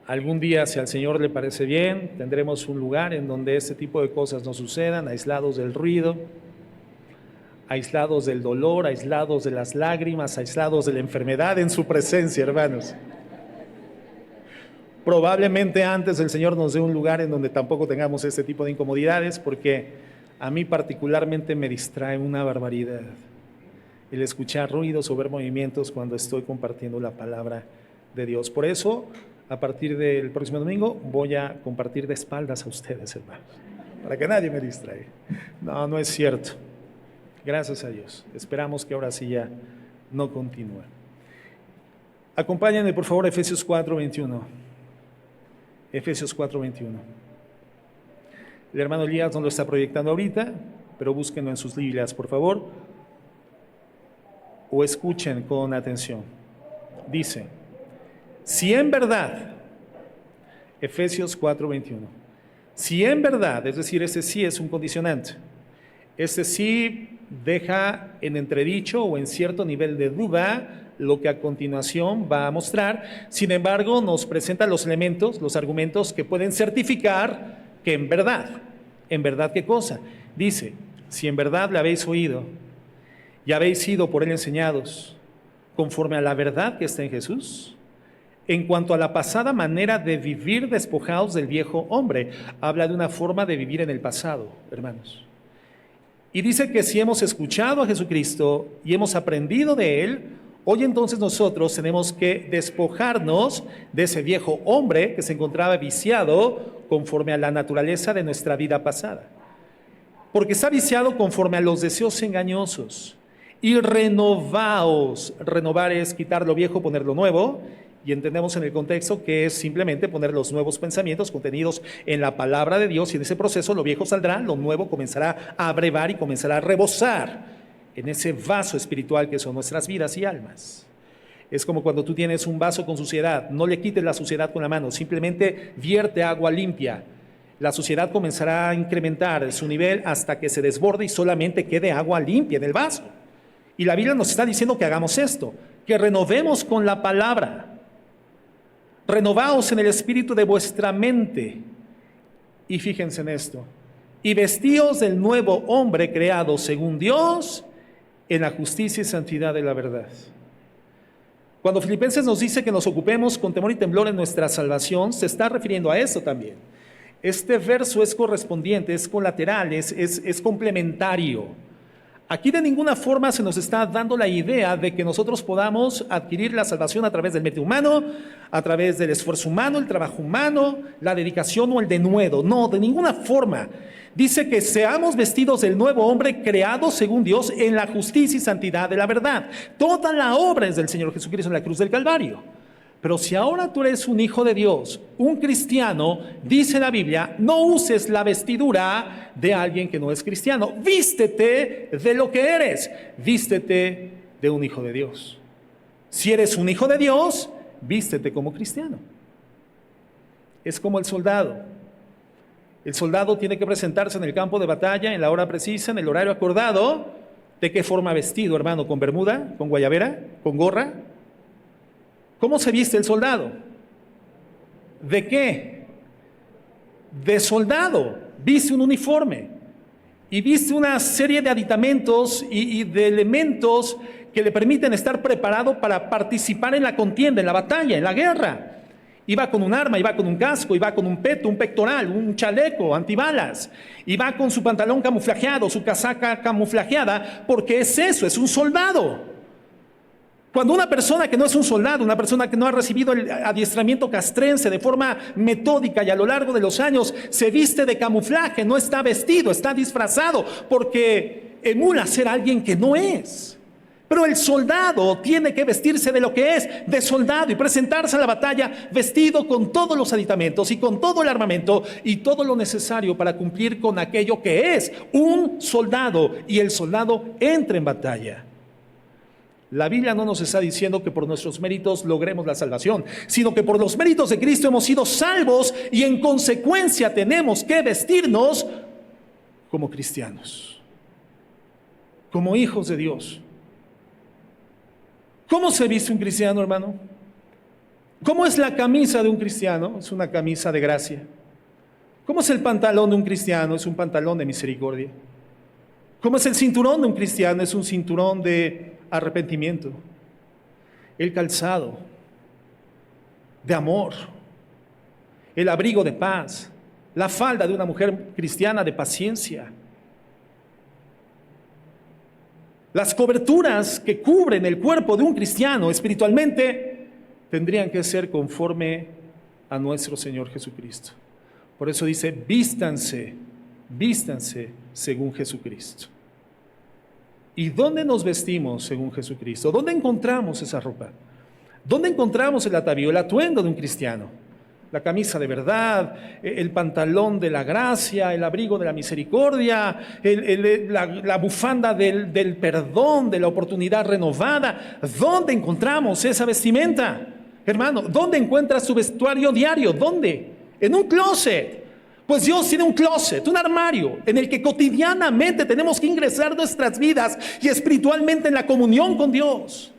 Speaker 1: Algún día, si al Señor le parece bien, tendremos un lugar en donde este tipo de cosas no sucedan, aislados del ruido, aislados del dolor, aislados de las lágrimas, aislados de la enfermedad en su presencia, hermanos. Probablemente antes el Señor nos dé un lugar en donde tampoco tengamos este tipo de incomodidades, porque a mí particularmente me distrae una barbaridad el escuchar ruidos o ver movimientos cuando estoy compartiendo la palabra de Dios. Por eso, a partir del próximo domingo, voy a compartir de espaldas a ustedes, hermanos, para que nadie me distraiga. No, no es cierto. Gracias a Dios. Esperamos que ahora sí ya no continúe. Acompáñenme, por favor, a Efesios 4:21. Efesios 4:21. El hermano Elías no lo está proyectando ahorita, pero búsquenlo en sus Biblias, por favor, o escuchen con atención. Dice, si en verdad, Efesios 4:21, si en verdad, es decir, ese sí es un condicionante, Este sí deja en entredicho o en cierto nivel de duda lo que a continuación va a mostrar. Sin embargo, nos presenta los elementos, los argumentos que pueden certificar que ¿en verdad qué cosa? Dice, si en verdad le habéis oído y habéis sido por él enseñados conforme a la verdad que está en Jesús, en cuanto a la pasada manera de vivir despojados del viejo hombre, habla de una forma de vivir en el pasado, hermanos. Y dice que si hemos escuchado a Jesucristo y hemos aprendido de él, hoy entonces nosotros tenemos que despojarnos de ese viejo hombre que se encontraba viciado conforme a la naturaleza de nuestra vida pasada. Porque está viciado conforme a los deseos engañosos. Y renovaos. Renovar es quitar lo viejo, poner lo nuevo. Y entendemos en el contexto que es simplemente poner los nuevos pensamientos contenidos en la palabra de Dios. Y en ese proceso lo viejo saldrá, lo nuevo comenzará a abrevar y comenzará a rebosar en ese vaso espiritual que son nuestras vidas y almas. Es como cuando tú tienes un vaso con suciedad, no le quites la suciedad con la mano, simplemente vierte agua limpia. La suciedad comenzará a incrementar su nivel hasta que se desborde y solamente quede agua limpia en el vaso. Y la Biblia nos está diciendo que hagamos esto, que renovemos con la palabra. Renovaos en el espíritu de vuestra mente. Y fíjense en esto. Y vestíos del nuevo hombre creado según Dios en la justicia y santidad de la verdad. Cuando Filipenses nos dice que nos ocupemos con temor y temblor en nuestra salvación, se está refiriendo a eso también. Este verso es correspondiente, es colateral, es complementario. Aquí de ninguna forma se nos está dando la idea de que nosotros podamos adquirir la salvación a través del método humano, a través del esfuerzo humano, el trabajo humano, la dedicación o el denuedo. No, de ninguna forma. Dice que seamos vestidos del nuevo hombre creado según Dios en la justicia y santidad de la verdad. Toda la obra es del Señor Jesucristo en la cruz del Calvario. Pero si ahora tú eres un hijo de Dios, un cristiano, dice la Biblia, no uses la vestidura de alguien que no es cristiano. Vístete de lo que eres. Vístete de un hijo de Dios. Si eres un hijo de Dios, vístete como cristiano. Es como el soldado. El soldado tiene que presentarse en el campo de batalla, en la hora precisa, en el horario acordado. ¿De qué forma vestido, hermano? ¿Con bermuda? ¿Con guayabera? ¿Con gorra? ¿Cómo se viste el soldado? ¿De qué? De soldado. Viste un uniforme y viste una serie de aditamentos y de elementos que le permiten estar preparado para participar en la contienda, en la batalla, en la guerra. Iba con un arma, iba con un casco, iba con un peto, un pectoral, un chaleco, antibalas. Iba con su pantalón camuflajeado, su casaca camuflajeada, porque es eso, es un soldado. Cuando una persona que no es un soldado, una persona que no ha recibido el adiestramiento castrense de forma metódica y a lo largo de los años se viste de camuflaje, no está vestido, está disfrazado porque emula ser alguien que no es. Pero el soldado tiene que vestirse de lo que es, de soldado, y presentarse a la batalla vestido con todos los aditamentos y con todo el armamento y todo lo necesario para cumplir con aquello que es un soldado, y el soldado entra en batalla. La Biblia no nos está diciendo que por nuestros méritos logremos la salvación, sino que por los méritos de Cristo hemos sido salvos y en consecuencia tenemos que vestirnos como cristianos, como hijos de Dios. ¿Cómo se viste un cristiano, hermano? ¿Cómo es la camisa de un cristiano? Es una camisa de gracia. ¿Cómo es el pantalón de un cristiano? Es un pantalón de misericordia. ¿Cómo es el cinturón de un cristiano? Es un cinturón de arrepentimiento. El calzado de amor, el abrigo de paz, la falda de una mujer cristiana de paciencia, las coberturas que cubren el cuerpo de un cristiano espiritualmente tendrían que ser conforme a nuestro Señor Jesucristo. Por eso dice, vístanse según Jesucristo. ¿Y dónde nos vestimos según Jesucristo? ¿Dónde encontramos esa ropa? ¿Dónde encontramos el atavío, el atuendo de un cristiano? La camisa de verdad, el pantalón de la gracia, el abrigo de la misericordia, la bufanda del perdón, de la oportunidad renovada. ¿Dónde encontramos esa vestimenta? Hermano, ¿dónde encuentras tu vestuario diario? ¿Dónde? En un closet. Pues Dios tiene un closet, un armario en el que cotidianamente tenemos que ingresar nuestras vidas y espiritualmente en la comunión con Dios.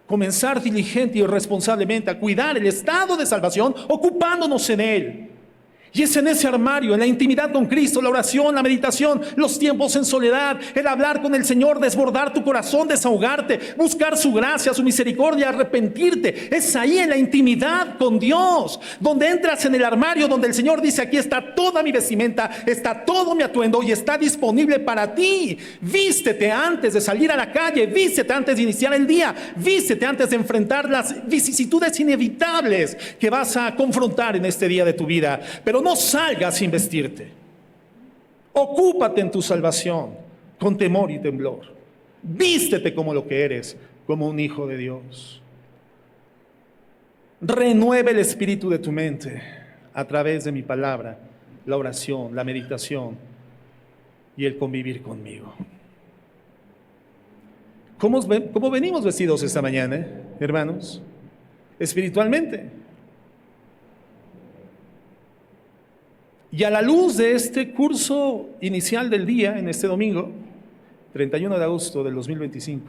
Speaker 1: Comenzar diligente y responsablemente a cuidar el estado de salvación ocupándonos en él. Y es en ese armario, en la intimidad con Cristo, la oración, la meditación, los tiempos en soledad, el hablar con el Señor, desbordar tu corazón, desahogarte, buscar su gracia, su misericordia, arrepentirte. Es ahí en la intimidad con Dios, donde entras en el armario, donde el Señor dice: aquí está toda mi vestimenta, está todo mi atuendo y está disponible para ti. Vístete antes de salir a la calle, vístete antes de iniciar el día, vístete antes de enfrentar las vicisitudes inevitables que vas a confrontar en este día de tu vida. Pero no salgas sin vestirte. Ocúpate en tu salvación con temor y temblor. Vístete como lo que eres, como un hijo de Dios. Renueve el espíritu de tu mente a través de mi palabra, la oración, la meditación y el convivir conmigo. ¿Cómo venimos vestidos esta mañana, hermanos? Espiritualmente. Y a la luz de este curso inicial del día, en este domingo, 31 de agosto del 2025,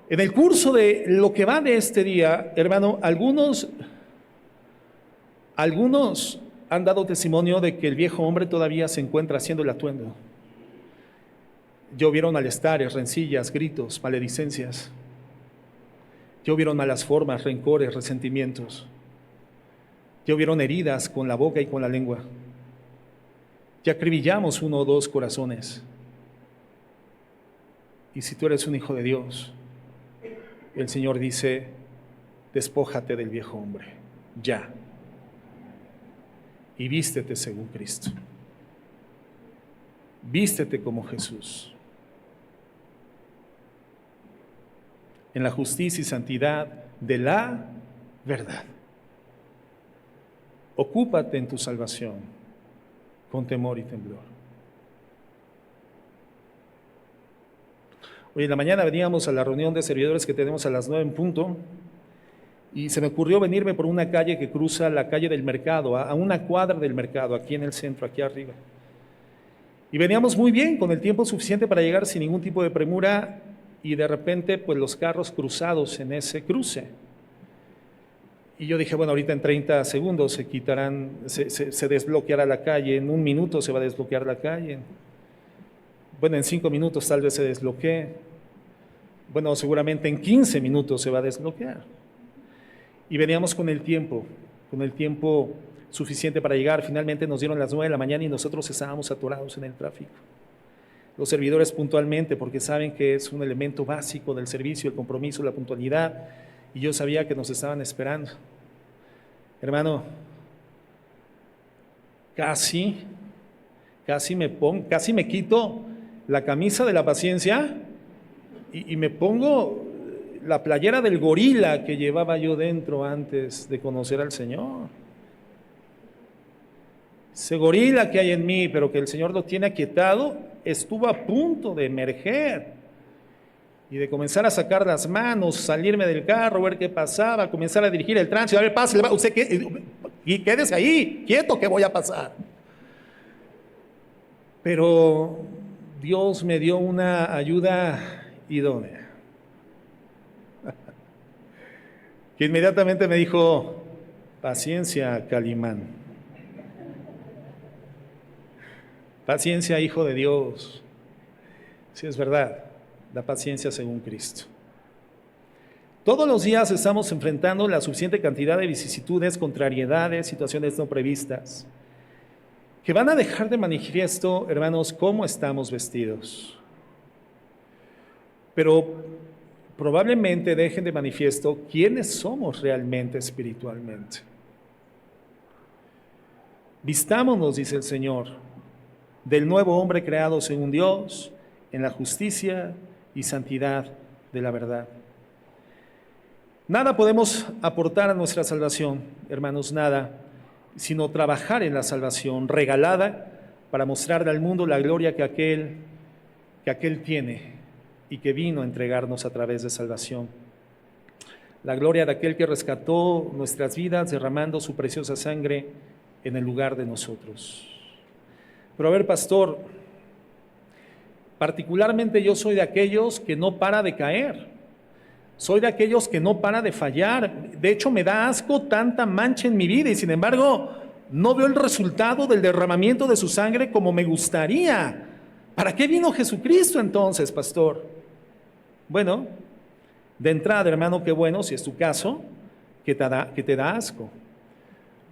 Speaker 1: en el curso de lo que va de este día, hermano, algunos han dado testimonio de que el viejo hombre todavía se encuentra haciendo el atuendo. Llovieron malestares, rencillas, gritos, maledicencias. Llovieron malas formas, rencores, resentimientos. Ya hubieron heridas con la boca y con la lengua. Ya acribillamos 1 o 2 corazones. Y si tú eres un hijo de Dios, el Señor dice: despójate del viejo hombre, ya. Y vístete según Cristo. Vístete como Jesús. En la justicia y santidad de la verdad. Ocúpate en tu salvación con temor y temblor. Hoy en la mañana veníamos a la reunión de servidores que tenemos a las 9 en punto y se me ocurrió venirme por una calle que cruza la calle del mercado, a una cuadra del mercado, aquí en el centro, aquí arriba. Y veníamos muy bien, con el tiempo suficiente para llegar sin ningún tipo de premura, y de repente pues los carros cruzados en ese cruce. Y yo dije, bueno, ahorita en 30 segundos se quitarán, se desbloqueará la calle, en 1 minuto se va a desbloquear la calle. Bueno, en 5 minutos tal vez se desbloquee. Bueno, seguramente en 15 minutos se va a desbloquear. Y veníamos con el tiempo suficiente para llegar. Finalmente nos dieron las 9 de la mañana y nosotros estábamos atorados en el tráfico. Los servidores puntualmente, porque saben que es un elemento básico del servicio, el compromiso, la puntualidad. Y yo sabía que nos estaban esperando. Hermano, casi me quito la camisa de la paciencia y me pongo la playera del gorila que llevaba yo dentro antes de conocer al Señor. Ese gorila que hay en mí, pero que el Señor lo tiene aquietado, estuvo a punto de emerger y de comenzar a sacar las manos, salirme del carro, ver qué pasaba, comenzar a dirigir el tránsito. A ver, pase, usted y quédese ahí, quieto, que voy a pasar. Pero Dios me dio una ayuda idónea, que inmediatamente me dijo: paciencia, Calimán. Paciencia, hijo de Dios. Sí, es verdad. La paciencia según Cristo. Todos los días estamos enfrentando la suficiente cantidad de vicisitudes, contrariedades, situaciones no previstas, que van a dejar de manifiesto, hermanos, cómo estamos vestidos. Pero probablemente dejen de manifiesto quiénes somos realmente espiritualmente. Vistámonos, dice el Señor, del nuevo hombre creado según Dios, en la justicia y santidad de la verdad. Nada podemos aportar a nuestra salvación, hermanos, nada, sino trabajar en la salvación regalada para mostrarle al mundo la gloria que aquel tiene y que vino a entregarnos a través de salvación. La gloria de aquel que rescató nuestras vidas derramando su preciosa sangre en el lugar de nosotros. Pero a ver, pastor, particularmente yo soy de aquellos que no para de caer. Soy de aquellos que no para de fallar. De hecho, me da asco tanta mancha en mi vida y sin embargo, no veo el resultado del derramamiento de su sangre como me gustaría. ¿Para qué vino Jesucristo entonces, pastor? Bueno, de entrada, hermano, qué bueno, si es tu caso, que te da asco.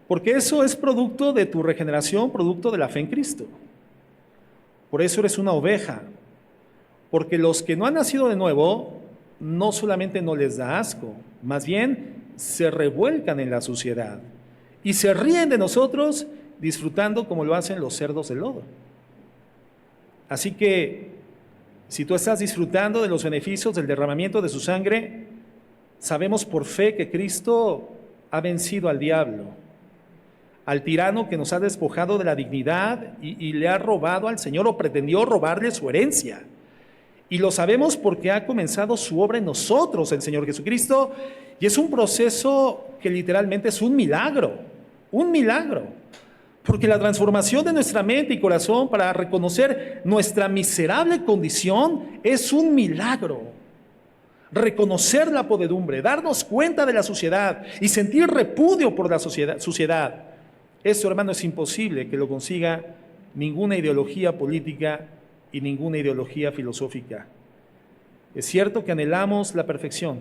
Speaker 1: Porque eso es producto de tu regeneración, producto de la fe en Cristo. Por eso eres una oveja. Porque los que no han nacido de nuevo, no solamente no les da asco, más bien se revuelcan en la suciedad y se ríen de nosotros disfrutando como lo hacen los cerdos del lodo. Así que, si tú estás disfrutando de los beneficios del derramamiento de su sangre, sabemos por fe que Cristo ha vencido al diablo, al tirano que nos ha despojado de la dignidad y le ha robado al Señor o pretendió robarle su herencia. Y lo sabemos porque ha comenzado su obra en nosotros, el Señor Jesucristo, y es un proceso que literalmente es un milagro, porque la transformación de nuestra mente y corazón para reconocer nuestra miserable condición es un milagro. Reconocer la podredumbre, darnos cuenta de la suciedad y sentir repudio por la suciedad. Esto, hermano, es imposible que lo consiga ninguna ideología política y ninguna ideología filosófica. Es cierto que anhelamos la perfección,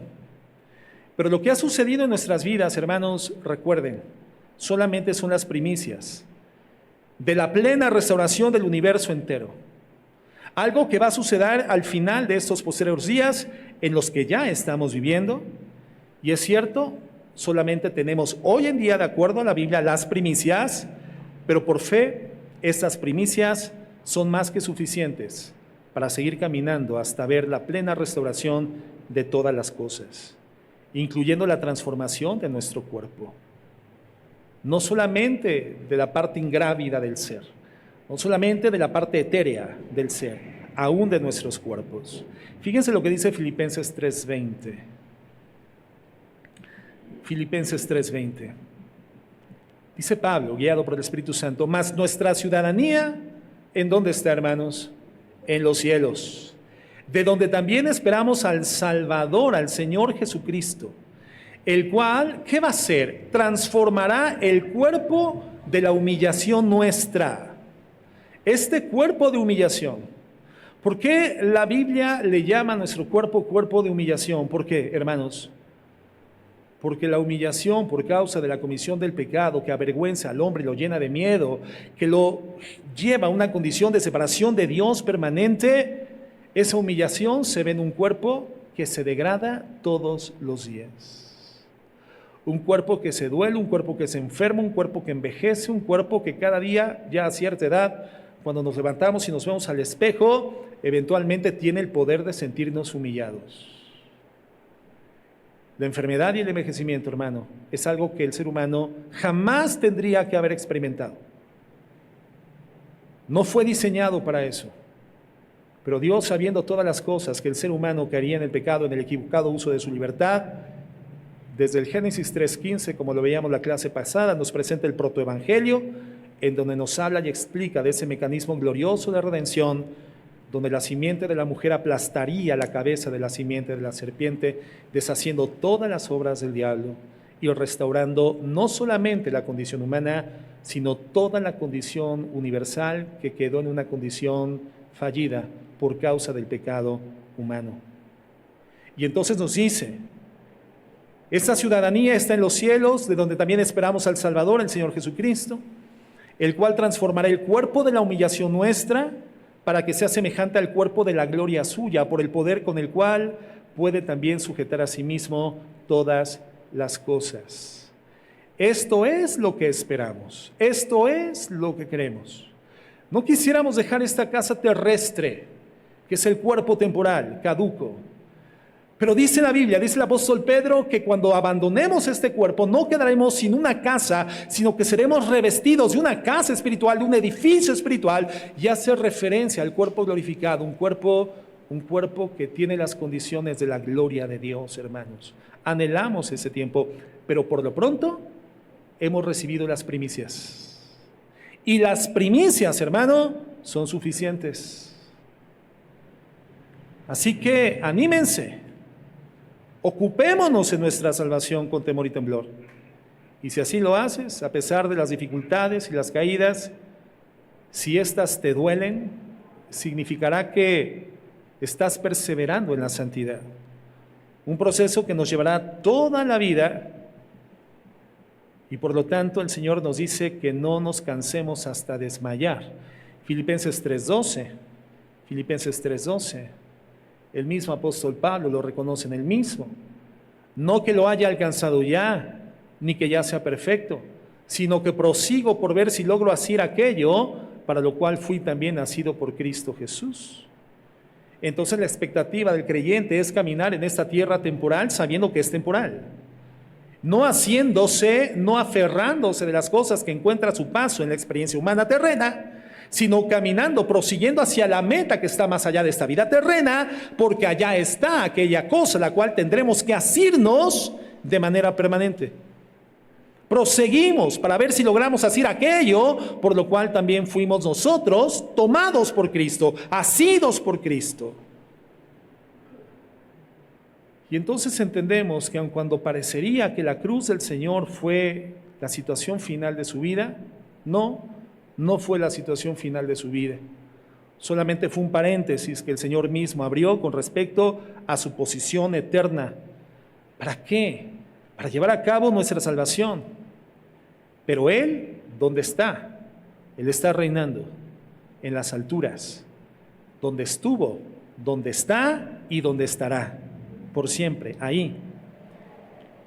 Speaker 1: pero lo que ha sucedido en nuestras vidas, hermanos, recuerden, solamente son las primicias de la plena restauración del universo entero. Algo que va a suceder al final de estos posteriores días en los que ya estamos viviendo. Y es cierto, solamente tenemos hoy en día, de acuerdo a la Biblia, las primicias, pero por fe, estas primicias son más que suficientes para seguir caminando hasta ver la plena restauración de todas las cosas, incluyendo la transformación de nuestro cuerpo. No solamente de la parte ingrávida del ser, no solamente de la parte etérea del ser, aún de nuestros cuerpos. Fíjense lo que dice Filipenses 3:20. Filipenses 3:20. Dice Pablo, guiado por el Espíritu Santo, mas nuestra ciudadanía, ¿en dónde está, hermanos? En los cielos, de donde también esperamos al Salvador, al Señor Jesucristo, el cual, ¿qué va a hacer? Transformará el cuerpo de la humillación nuestra. Este cuerpo de humillación. ¿Por qué la Biblia le llama a nuestro cuerpo cuerpo de humillación? ¿Por qué, hermanos? Porque la humillación por causa de la comisión del pecado que avergüenza al hombre y lo llena de miedo, que lo lleva a una condición de separación de Dios permanente, esa humillación se ve en un cuerpo que se degrada todos los días. Un cuerpo que se duele, un cuerpo que se enferma, un cuerpo que envejece, un cuerpo que cada día, ya a cierta edad, cuando nos levantamos y nos vemos al espejo, eventualmente tiene el poder de sentirnos humillados. La enfermedad y el envejecimiento, hermano, es algo que el ser humano jamás tendría que haber experimentado. No fue diseñado para eso. Pero Dios, sabiendo todas las cosas que el ser humano caería en el pecado, en el equivocado uso de su libertad, desde el Génesis 3:15, como lo veíamos la clase pasada, nos presenta el protoevangelio, en donde nos habla y explica de ese mecanismo glorioso de redención, donde la simiente de la mujer aplastaría la cabeza de la simiente de la serpiente, deshaciendo todas las obras del diablo y restaurando no solamente la condición humana, sino toda la condición universal que quedó en una condición fallida por causa del pecado humano. Y entonces nos dice, esta ciudadanía está en los cielos, de donde también esperamos al Salvador, el Señor Jesucristo, el cual transformará el cuerpo de la humillación nuestra para que sea semejante al cuerpo de la gloria suya, por el poder con el cual puede también sujetar a sí mismo todas las cosas. Esto es lo que esperamos, esto es lo que queremos. No quisiéramos dejar esta casa terrestre, que es el cuerpo temporal, caduco. Pero dice la Biblia, dice el apóstol Pedro, que cuando abandonemos este cuerpo no quedaremos sin una casa, sino que seremos revestidos de una casa espiritual, de un edificio espiritual, y hace referencia al cuerpo glorificado, un cuerpo que tiene las condiciones de la gloria de Dios, hermanos. Anhelamos ese tiempo, pero por lo pronto hemos recibido las primicias. Y las primicias, hermano, son suficientes. Así que anímense, ocupémonos en nuestra salvación con temor y temblor. Y si así lo haces, a pesar de las dificultades y las caídas, si éstas te duelen, significará que estás perseverando en la santidad. Un proceso que nos llevará toda la vida, y por lo tanto el Señor nos dice que no nos cansemos hasta desmayar. Filipenses 3:12, Filipenses 3:12, el mismo apóstol Pablo lo reconoce en él mismo. No que lo haya alcanzado ya, ni que ya sea perfecto, sino que prosigo por ver si logro hacer aquello para lo cual fui también nacido por Cristo Jesús. Entonces la expectativa del creyente es caminar en esta tierra temporal sabiendo que es temporal. No haciéndose, no aferrándose de las cosas que encuentra a su paso en la experiencia humana terrena, sino caminando, prosiguiendo hacia la meta que está más allá de esta vida terrena, porque allá está aquella cosa la cual tendremos que asirnos de manera permanente. Proseguimos para ver si logramos hacer aquello por lo cual también fuimos nosotros tomados por Cristo, asidos por Cristo. Y entonces entendemos que aun cuando parecería que la cruz del Señor fue la situación final de su vida, no fue la situación final de su vida. Solamente fue un paréntesis que el Señor mismo abrió con respecto a su posición eterna. ¿Para qué? Para llevar a cabo nuestra salvación. Pero Él, ¿dónde está? Él está reinando en las alturas, donde estuvo, donde está y donde estará, por siempre, ahí.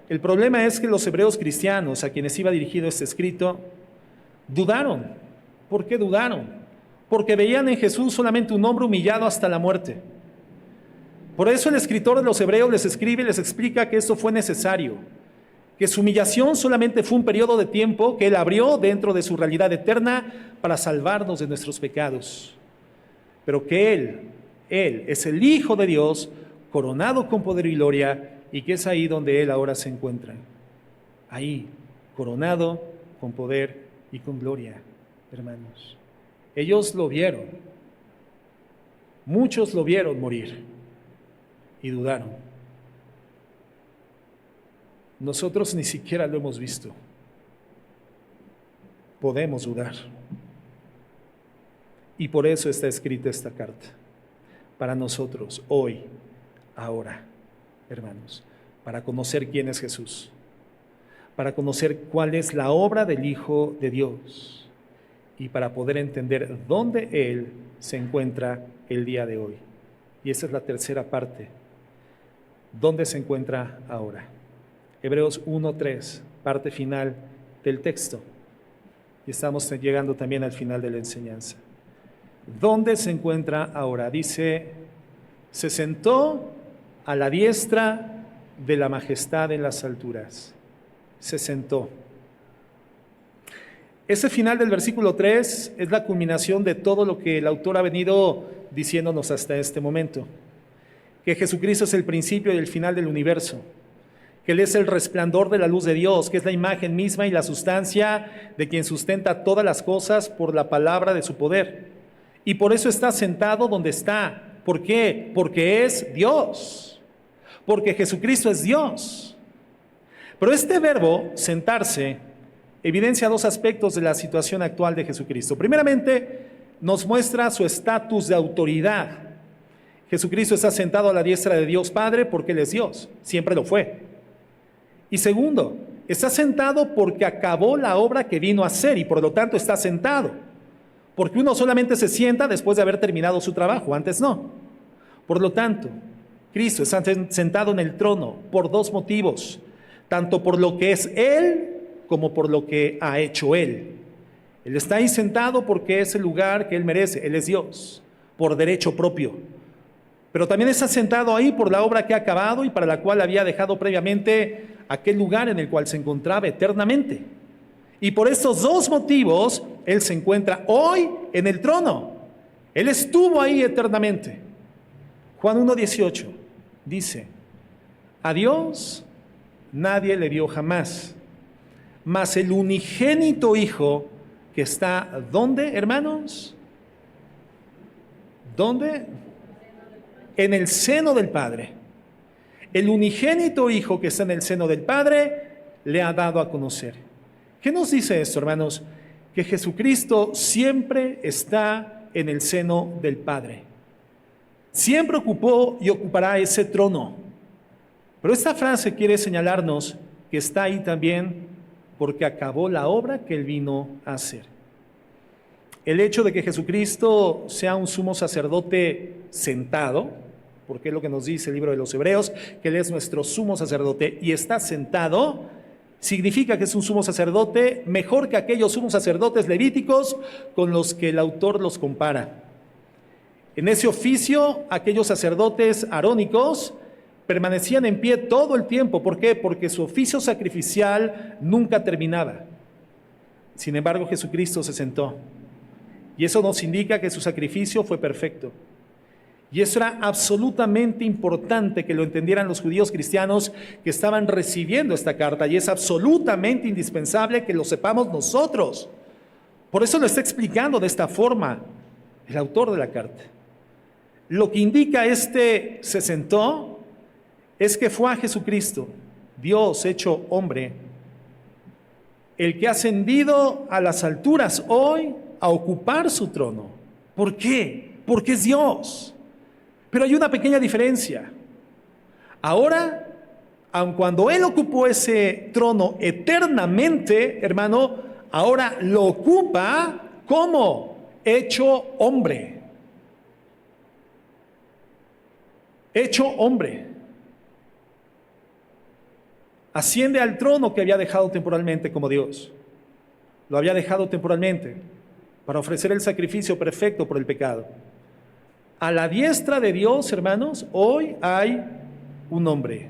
Speaker 1: El problema es que los hebreos cristianos, a quienes iba dirigido este escrito, dudaron. ¿Por qué dudaron? Porque veían en Jesús solamente un hombre humillado hasta la muerte. Por eso el escritor de los hebreos les escribe y les explica que esto fue necesario, que su humillación solamente fue un periodo de tiempo que Él abrió dentro de su realidad eterna para salvarnos de nuestros pecados. Pero que Él es el Hijo de Dios, coronado con poder y gloria, y que es ahí donde Él ahora se encuentra. Ahí, coronado con poder y con gloria, hermanos. Ellos lo vieron. Muchos lo vieron morir y dudaron. Nosotros ni siquiera lo hemos visto. Podemos dudar. Y por eso está escrita esta carta. Para nosotros, hoy, ahora, hermanos, para conocer quién es Jesús, para conocer cuál es la obra del Hijo de Dios y para poder entender dónde Él se encuentra el día de hoy. Y esa es la tercera parte. ¿Dónde se encuentra ahora? Hebreos 1:3, parte final del texto. Y estamos llegando también al final de la enseñanza. ¿Dónde se encuentra ahora? Dice, se sentó a la diestra de la majestad en las alturas. Se sentó. Ese final del versículo 3 es la culminación de todo lo que el autor ha venido diciéndonos hasta este momento. Que Jesucristo es el principio y el final del universo. Que Él es el resplandor de la luz de Dios, que es la imagen misma y la sustancia de quien sustenta todas las cosas por la palabra de su poder. Y por eso está sentado donde está. ¿Por qué? Porque es Dios. Porque Jesucristo es Dios. Pero este verbo, sentarse, evidencia dos aspectos de la situación actual de Jesucristo. Primeramente, nos muestra su estatus de autoridad. Jesucristo está sentado a la diestra de Dios Padre porque Él es Dios, siempre lo fue. Y segundo, está sentado porque acabó la obra que vino a hacer y por lo tanto está sentado. Porque uno solamente se sienta después de haber terminado su trabajo, antes no. Por lo tanto, Cristo está sentado en el trono por dos motivos, tanto por lo que es Él como por lo que ha hecho Él. Él está ahí sentado porque es el lugar que Él merece, Él es Dios, por derecho propio. Pero también está sentado ahí por la obra que ha acabado y para la cual había dejado previamente aquel lugar en el cual se encontraba eternamente. Y por estos dos motivos, Él se encuentra hoy en el trono. Él estuvo ahí eternamente. Juan 1:18 dice, a Dios nadie le vio jamás, mas el unigénito Hijo, que que está, ¿dónde, hermanos? ¿Dónde? En el seno del Padre. El unigénito Hijo que está en el seno del Padre le ha dado a conocer. ¿Qué nos dice esto, hermanos? Que Jesucristo siempre está en el seno del Padre. Siempre ocupó y ocupará ese trono. Pero esta frase quiere señalarnos que está ahí también porque acabó la obra que Él vino a hacer. El hecho de que Jesucristo sea un sumo sacerdote sentado, porque es lo que nos dice el libro de los Hebreos, que Él es nuestro sumo sacerdote y está sentado, significa que es un sumo sacerdote mejor que aquellos sumos sacerdotes levíticos con los que el autor los compara. En ese oficio, aquellos sacerdotes arónicos permanecían en pie todo el tiempo. ¿Por qué? Porque su oficio sacrificial nunca terminaba. Sin embargo, Jesucristo se sentó. Y eso nos indica que su sacrificio fue perfecto. Y eso era absolutamente importante que lo entendieran los judíos cristianos que estaban recibiendo esta carta. Y es absolutamente indispensable que lo sepamos nosotros. Por eso lo está explicando de esta forma el autor de la carta. Lo que indica se sentó es que fue a Jesucristo, Dios hecho hombre, el que ha ascendido a las alturas hoy a ocupar su trono. ¿Por qué? Porque es Dios. Pero hay una pequeña diferencia. Ahora, aun cuando Él ocupó ese trono eternamente, hermano, ahora lo ocupa como hecho hombre. Hecho hombre. Asciende al trono que había dejado temporalmente como Dios. Lo había dejado temporalmente para ofrecer el sacrificio perfecto por el pecado. A la diestra de Dios, hermanos, hoy hay un hombre.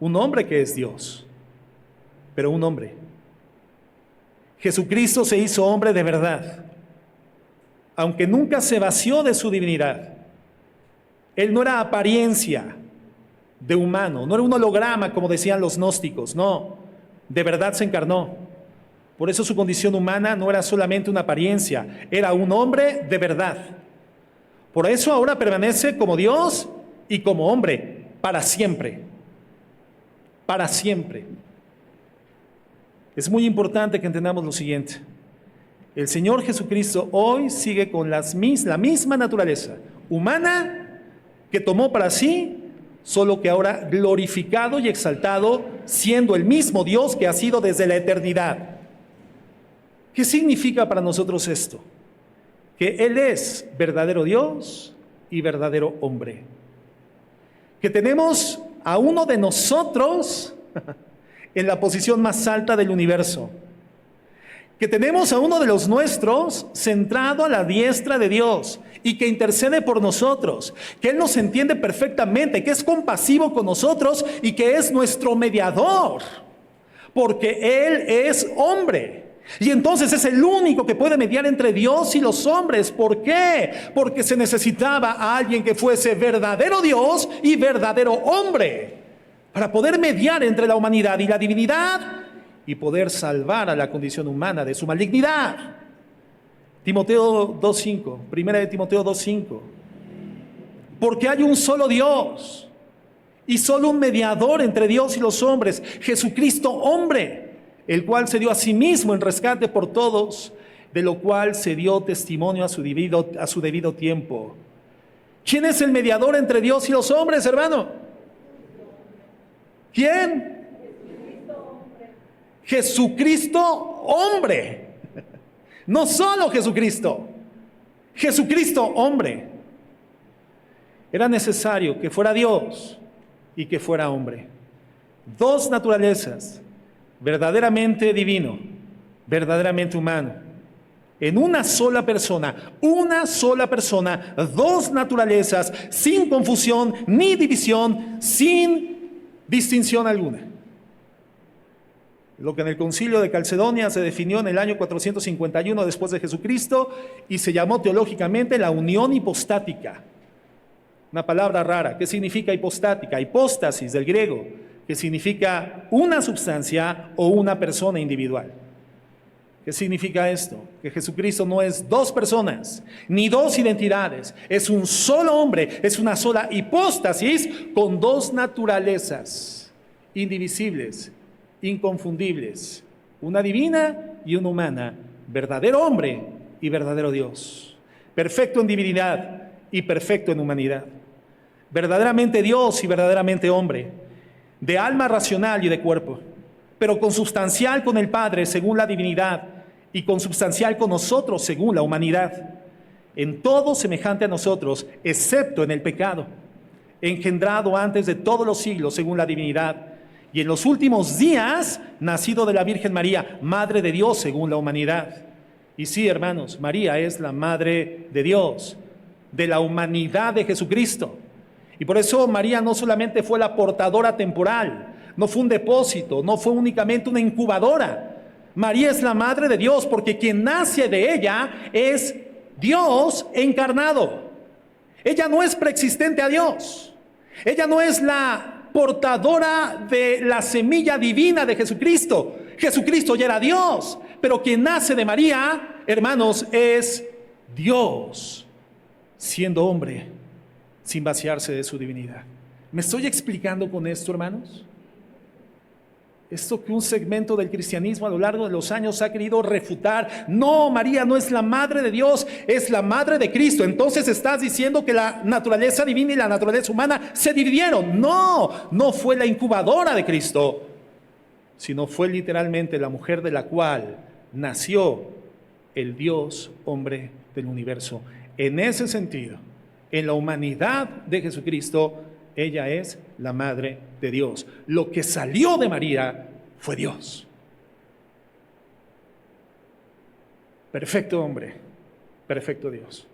Speaker 1: Un hombre que es Dios, pero un hombre. Jesucristo se hizo hombre de verdad, aunque nunca se vació de su divinidad. Él no era apariencia de humano, no era un holograma como decían los gnósticos, no, de verdad se encarnó. Por eso su condición humana no era solamente una apariencia, era un hombre de verdad. Por eso ahora permanece como Dios y como hombre, para siempre. Para siempre. Es muy importante que entendamos lo siguiente. El Señor Jesucristo hoy sigue con la misma naturaleza humana que tomó para sí, solo que ahora glorificado y exaltado, siendo el mismo Dios que ha sido desde la eternidad. ¿Qué significa para nosotros esto? Que Él es verdadero Dios y verdadero hombre. Que tenemos a uno de nosotros en la posición más alta del universo. Que tenemos a uno de los nuestros centrado a la diestra de Dios y que intercede por nosotros, que Él nos entiende perfectamente, que es compasivo con nosotros y que es nuestro mediador, porque Él es hombre. Y entonces es el único que puede mediar entre Dios y los hombres. ¿Por qué? Porque se necesitaba a alguien que fuese verdadero Dios y verdadero hombre para poder mediar entre la humanidad y la divinidad y poder salvar a la condición humana de su malignidad. Timoteo 2.5, primera de Timoteo 2.5. Porque hay un solo Dios y solo un mediador entre Dios y los hombres, Jesucristo hombre, el cual se dio a sí mismo en rescate por todos, de lo cual se dio testimonio a su debido tiempo. ¿Quién es el mediador entre Dios y los hombres, hermano? ¿Quién? Jesucristo hombre. No solo Jesucristo, Jesucristo hombre. Era necesario que fuera Dios y que fuera hombre. Dos naturalezas, verdaderamente divino, verdaderamente humano, en una sola persona, dos naturalezas, sin confusión ni división, sin distinción alguna. Lo que en el concilio de Calcedonia se definió en el año 451 después de Jesucristo y se llamó teológicamente la unión hipostática. Una palabra rara. ¿Qué significa hipostática? Hipóstasis del griego, que significa una substancia o una persona individual. ¿Qué significa esto? Que Jesucristo no es dos personas, ni dos identidades. Es un solo hombre, es una sola hipóstasis con dos naturalezas indivisibles, inconfundibles. Una divina y una humana. Verdadero hombre y verdadero Dios. Perfecto en divinidad y perfecto en humanidad. Verdaderamente Dios y verdaderamente hombre. De alma racional y de cuerpo. Pero consubstancial con el Padre según la divinidad y consubstancial con nosotros según la humanidad, en todo semejante a nosotros, excepto en el pecado, engendrado antes de todos los siglos según la divinidad, y en los últimos días, nacido de la Virgen María, Madre de Dios según la humanidad. Y sí, hermanos, María es la Madre de Dios, de la humanidad de Jesucristo. Y por eso María no solamente fue la portadora temporal, no fue un depósito, no fue únicamente una incubadora. María es la Madre de Dios porque quien nace de ella es Dios encarnado. Ella no es preexistente a Dios. Ella no es la portadora de la semilla divina de Jesucristo. Jesucristo ya era Dios, pero quien nace de María, hermanos, es Dios, siendo hombre, sin vaciarse de su divinidad. ¿Me estoy explicando con esto, hermanos? Esto que un segmento del cristianismo a lo largo de los años ha querido refutar. No, María no es la madre de Dios, es la madre de Cristo. Entonces estás diciendo que la naturaleza divina y la naturaleza humana se dividieron. No, no fue la incubadora de Cristo, sino fue literalmente la mujer de la cual nació el Dios hombre del universo. En ese sentido, en la humanidad de Jesucristo, ella es la Madre de Dios. Lo que salió de María fue Dios. Perfecto hombre, perfecto Dios.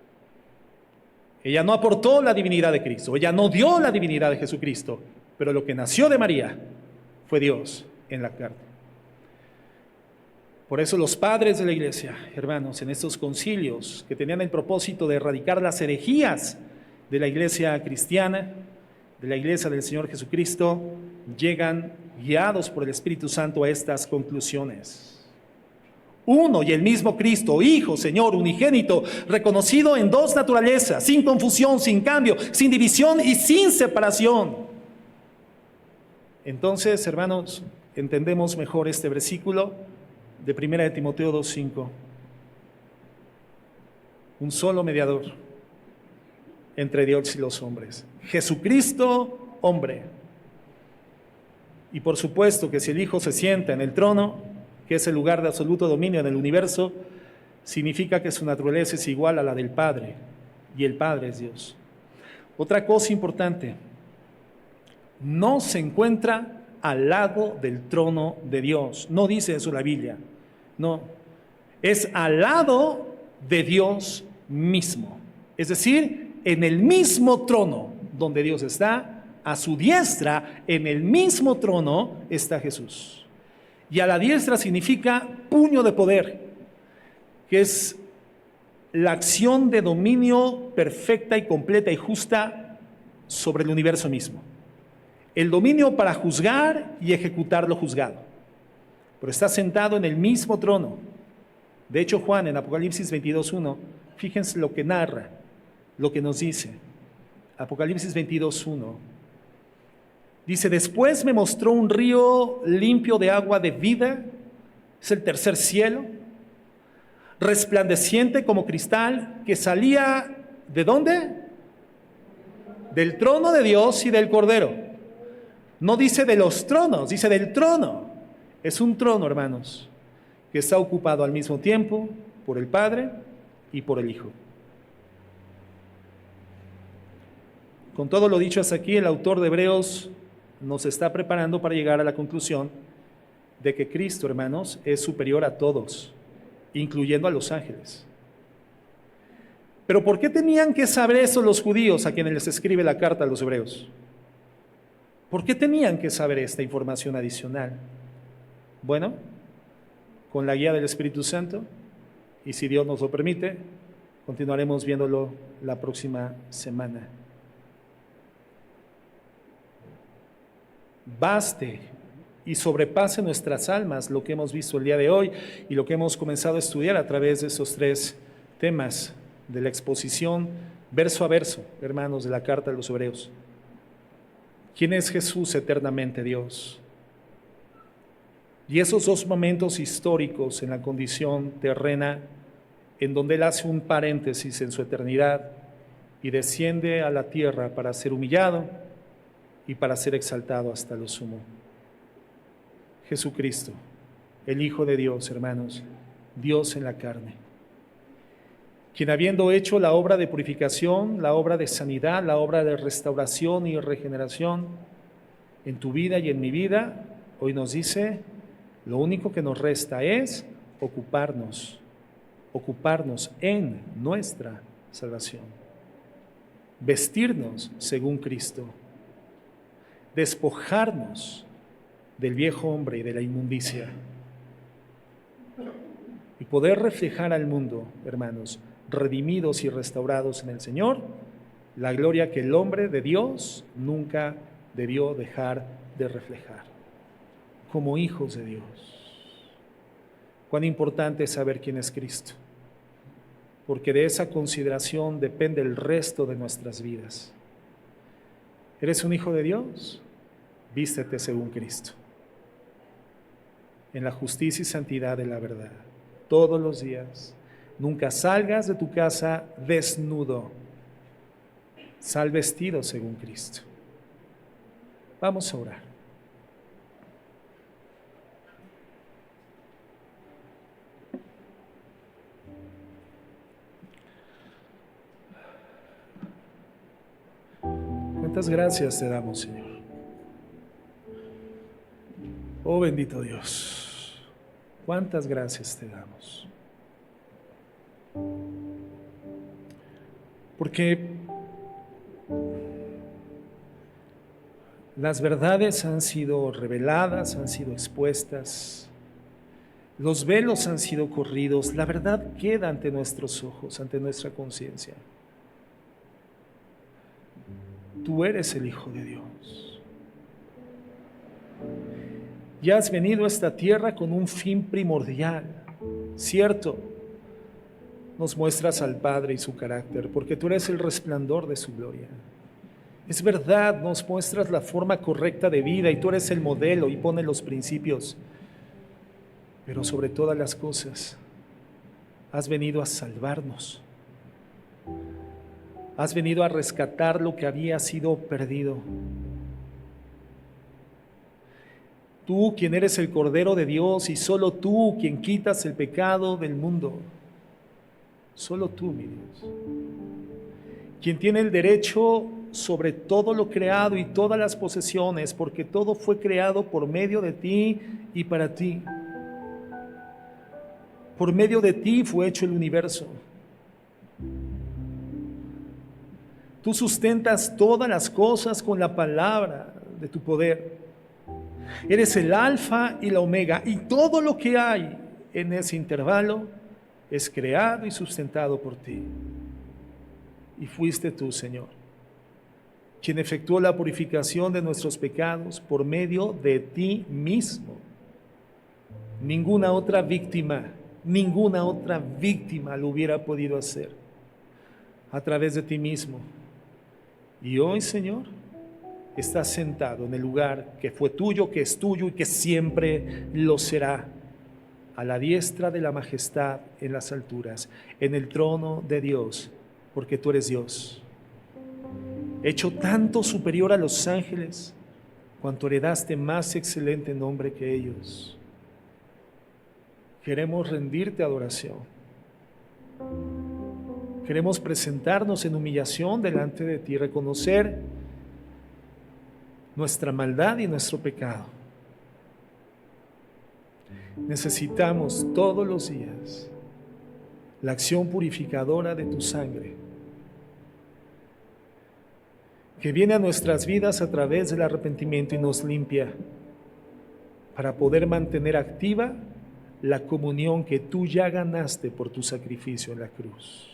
Speaker 1: Ella no aportó la divinidad de Cristo, ella no dio la divinidad de Jesucristo, pero lo que nació de María fue Dios en la carne. Por eso los padres de la iglesia, hermanos, en estos concilios que tenían el propósito de erradicar las herejías de la iglesia cristiana, de la iglesia del Señor Jesucristo, llegan guiados por el Espíritu Santo a estas conclusiones. Uno y el mismo Cristo, Hijo, Señor, unigénito, reconocido en dos naturalezas, sin confusión, sin cambio, sin división y sin separación. Entonces, hermanos, entendemos mejor este versículo de 1 Timoteo 2:5. Un solo mediador entre Dios y los hombres, Jesucristo, hombre. Y por supuesto que si el Hijo se sienta en el trono, que es el lugar de absoluto dominio en el universo, significa que su naturaleza es igual a la del Padre, y el Padre es Dios. Otra cosa importante, no se encuentra al lado del trono de Dios. No dice eso la Biblia, no. Es al lado de Dios mismo. Es decir, en el mismo trono donde Dios está, a su diestra, en el mismo trono está Jesús. Y a la diestra significa puño de poder, que es la acción de dominio perfecta y completa y justa sobre el universo mismo. El dominio para juzgar y ejecutar lo juzgado. Pero está sentado en el mismo trono. De hecho, Juan en Apocalipsis 22:1, fíjense lo que narra, lo que nos dice. Apocalipsis 22:1. Dice, después me mostró un río limpio de agua de vida, es el tercer cielo, resplandeciente como cristal, que salía, ¿de dónde? Del trono de Dios y del Cordero. No dice de los tronos, dice del trono. Es un trono, hermanos, que está ocupado al mismo tiempo por el Padre y por el Hijo. Con todo lo dicho hasta aquí, el autor de Hebreos nos está preparando para llegar a la conclusión de que Cristo, hermanos, es superior a todos, incluyendo a los ángeles. Pero ¿por qué tenían que saber eso los judíos a quienes les escribe la carta a los hebreos? ¿Por qué tenían que saber esta información adicional? Bueno, con la guía del Espíritu Santo, y si Dios nos lo permite, continuaremos viéndolo la próxima semana. Baste y sobrepase nuestras almas, lo que hemos visto el día de hoy y lo que hemos comenzado a estudiar a través de esos 3 temas de la exposición verso a verso, hermanos, de la carta a los Hebreos. ¿Quién es Jesús eternamente Dios? Y esos 2 momentos históricos en la condición terrena, en donde Él hace un paréntesis en su eternidad y desciende a la tierra para ser humillado y para ser exaltado hasta lo sumo. Jesucristo, el Hijo de Dios, hermanos, Dios en la carne, quien habiendo hecho la obra de purificación, la obra de sanidad, la obra de restauración y regeneración en tu vida y en mi vida, hoy nos dice, lo único que nos resta es ocuparnos en nuestra salvación, vestirnos según Cristo, despojarnos del viejo hombre y de la inmundicia y poder reflejar al mundo, hermanos, redimidos y restaurados en el Señor, la gloria que el hombre de Dios nunca debió dejar de reflejar, como hijos de Dios. Cuán importante es saber quién es Cristo, porque de esa consideración depende el resto de nuestras vidas. ¿Eres un hijo de Dios? Vístete según Cristo, en la justicia y santidad de la verdad, todos los días. Nunca salgas de tu casa desnudo, sal vestido según Cristo. Vamos a orar. Cuántas gracias te damos, Señor. Oh bendito Dios, cuántas gracias te damos. Porque las verdades han sido reveladas, han sido expuestas, los velos han sido corridos, la verdad queda ante nuestros ojos, ante nuestra conciencia. Tú eres el Hijo de Dios. Y has venido a esta tierra con un fin primordial, cierto. Nos muestras al Padre y su carácter, porque tú eres el resplandor de su gloria. Es verdad, nos muestras la forma correcta de vida y tú eres el modelo y pones los principios. Pero sobre todas las cosas, has venido a salvarnos. Has venido a rescatar lo que había sido perdido. Tú, quien eres el Cordero de Dios y solo tú, quien quitas el pecado del mundo. Solo tú, mi Dios, quien tiene el derecho sobre todo lo creado y todas las posesiones, porque todo fue creado por medio de ti y para ti. Por medio de ti fue hecho el universo. Tú sustentas todas las cosas con la palabra de tu poder. Eres el alfa y la omega, y todo lo que hay en ese intervalo es creado y sustentado por ti. Y fuiste tú, Señor, quien efectuó la purificación de nuestros pecados por medio de ti mismo. Ninguna otra víctima lo hubiera podido hacer a través de ti mismo. Y hoy, Señor, estás sentado en el lugar que fue tuyo, que es tuyo y que siempre lo será, a la diestra de la majestad en las alturas, en el trono de Dios, porque tú eres Dios, hecho tanto superior a los ángeles, cuanto heredaste más excelente nombre que ellos. Queremos rendirte adoración. Queremos presentarnos en humillación delante de ti, reconocer nuestra maldad y nuestro pecado. Necesitamos todos los días la acción purificadora de tu sangre, que viene a nuestras vidas a través del arrepentimiento y nos limpia para poder mantener activa la comunión que tú ya ganaste por tu sacrificio en la cruz.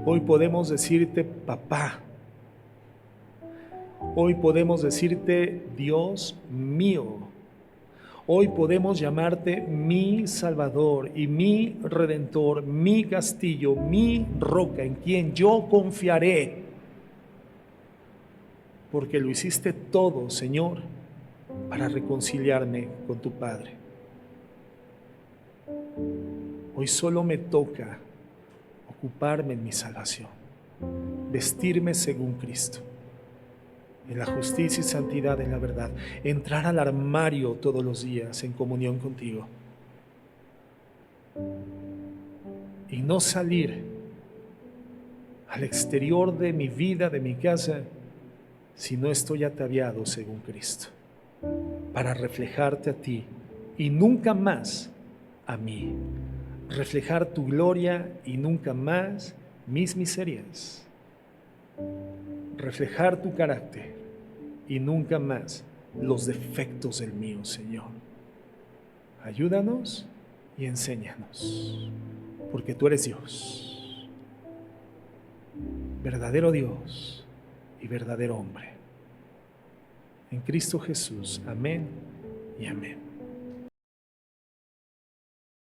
Speaker 1: Hoy podemos decirte, papá. Hoy podemos decirte, Dios mío. Hoy podemos llamarte mi Salvador y mi Redentor, mi castillo, mi roca en quien yo confiaré. Porque lo hiciste todo, Señor, para reconciliarme con tu Padre. Hoy solo me toca ocuparme en mi salvación, vestirme según Cristo, en la justicia y santidad, en la verdad, entrar al armario todos los días en comunión contigo y no salir al exterior de mi vida, de mi casa, si no estoy ataviado según Cristo, para reflejarte a ti y nunca más a mí, reflejar tu gloria y nunca más mis miserias, reflejar tu carácter y nunca más los defectos del mío, Señor. Ayúdanos y enséñanos, porque tú eres Dios, verdadero Dios y verdadero hombre. En Cristo Jesús, amén y amén.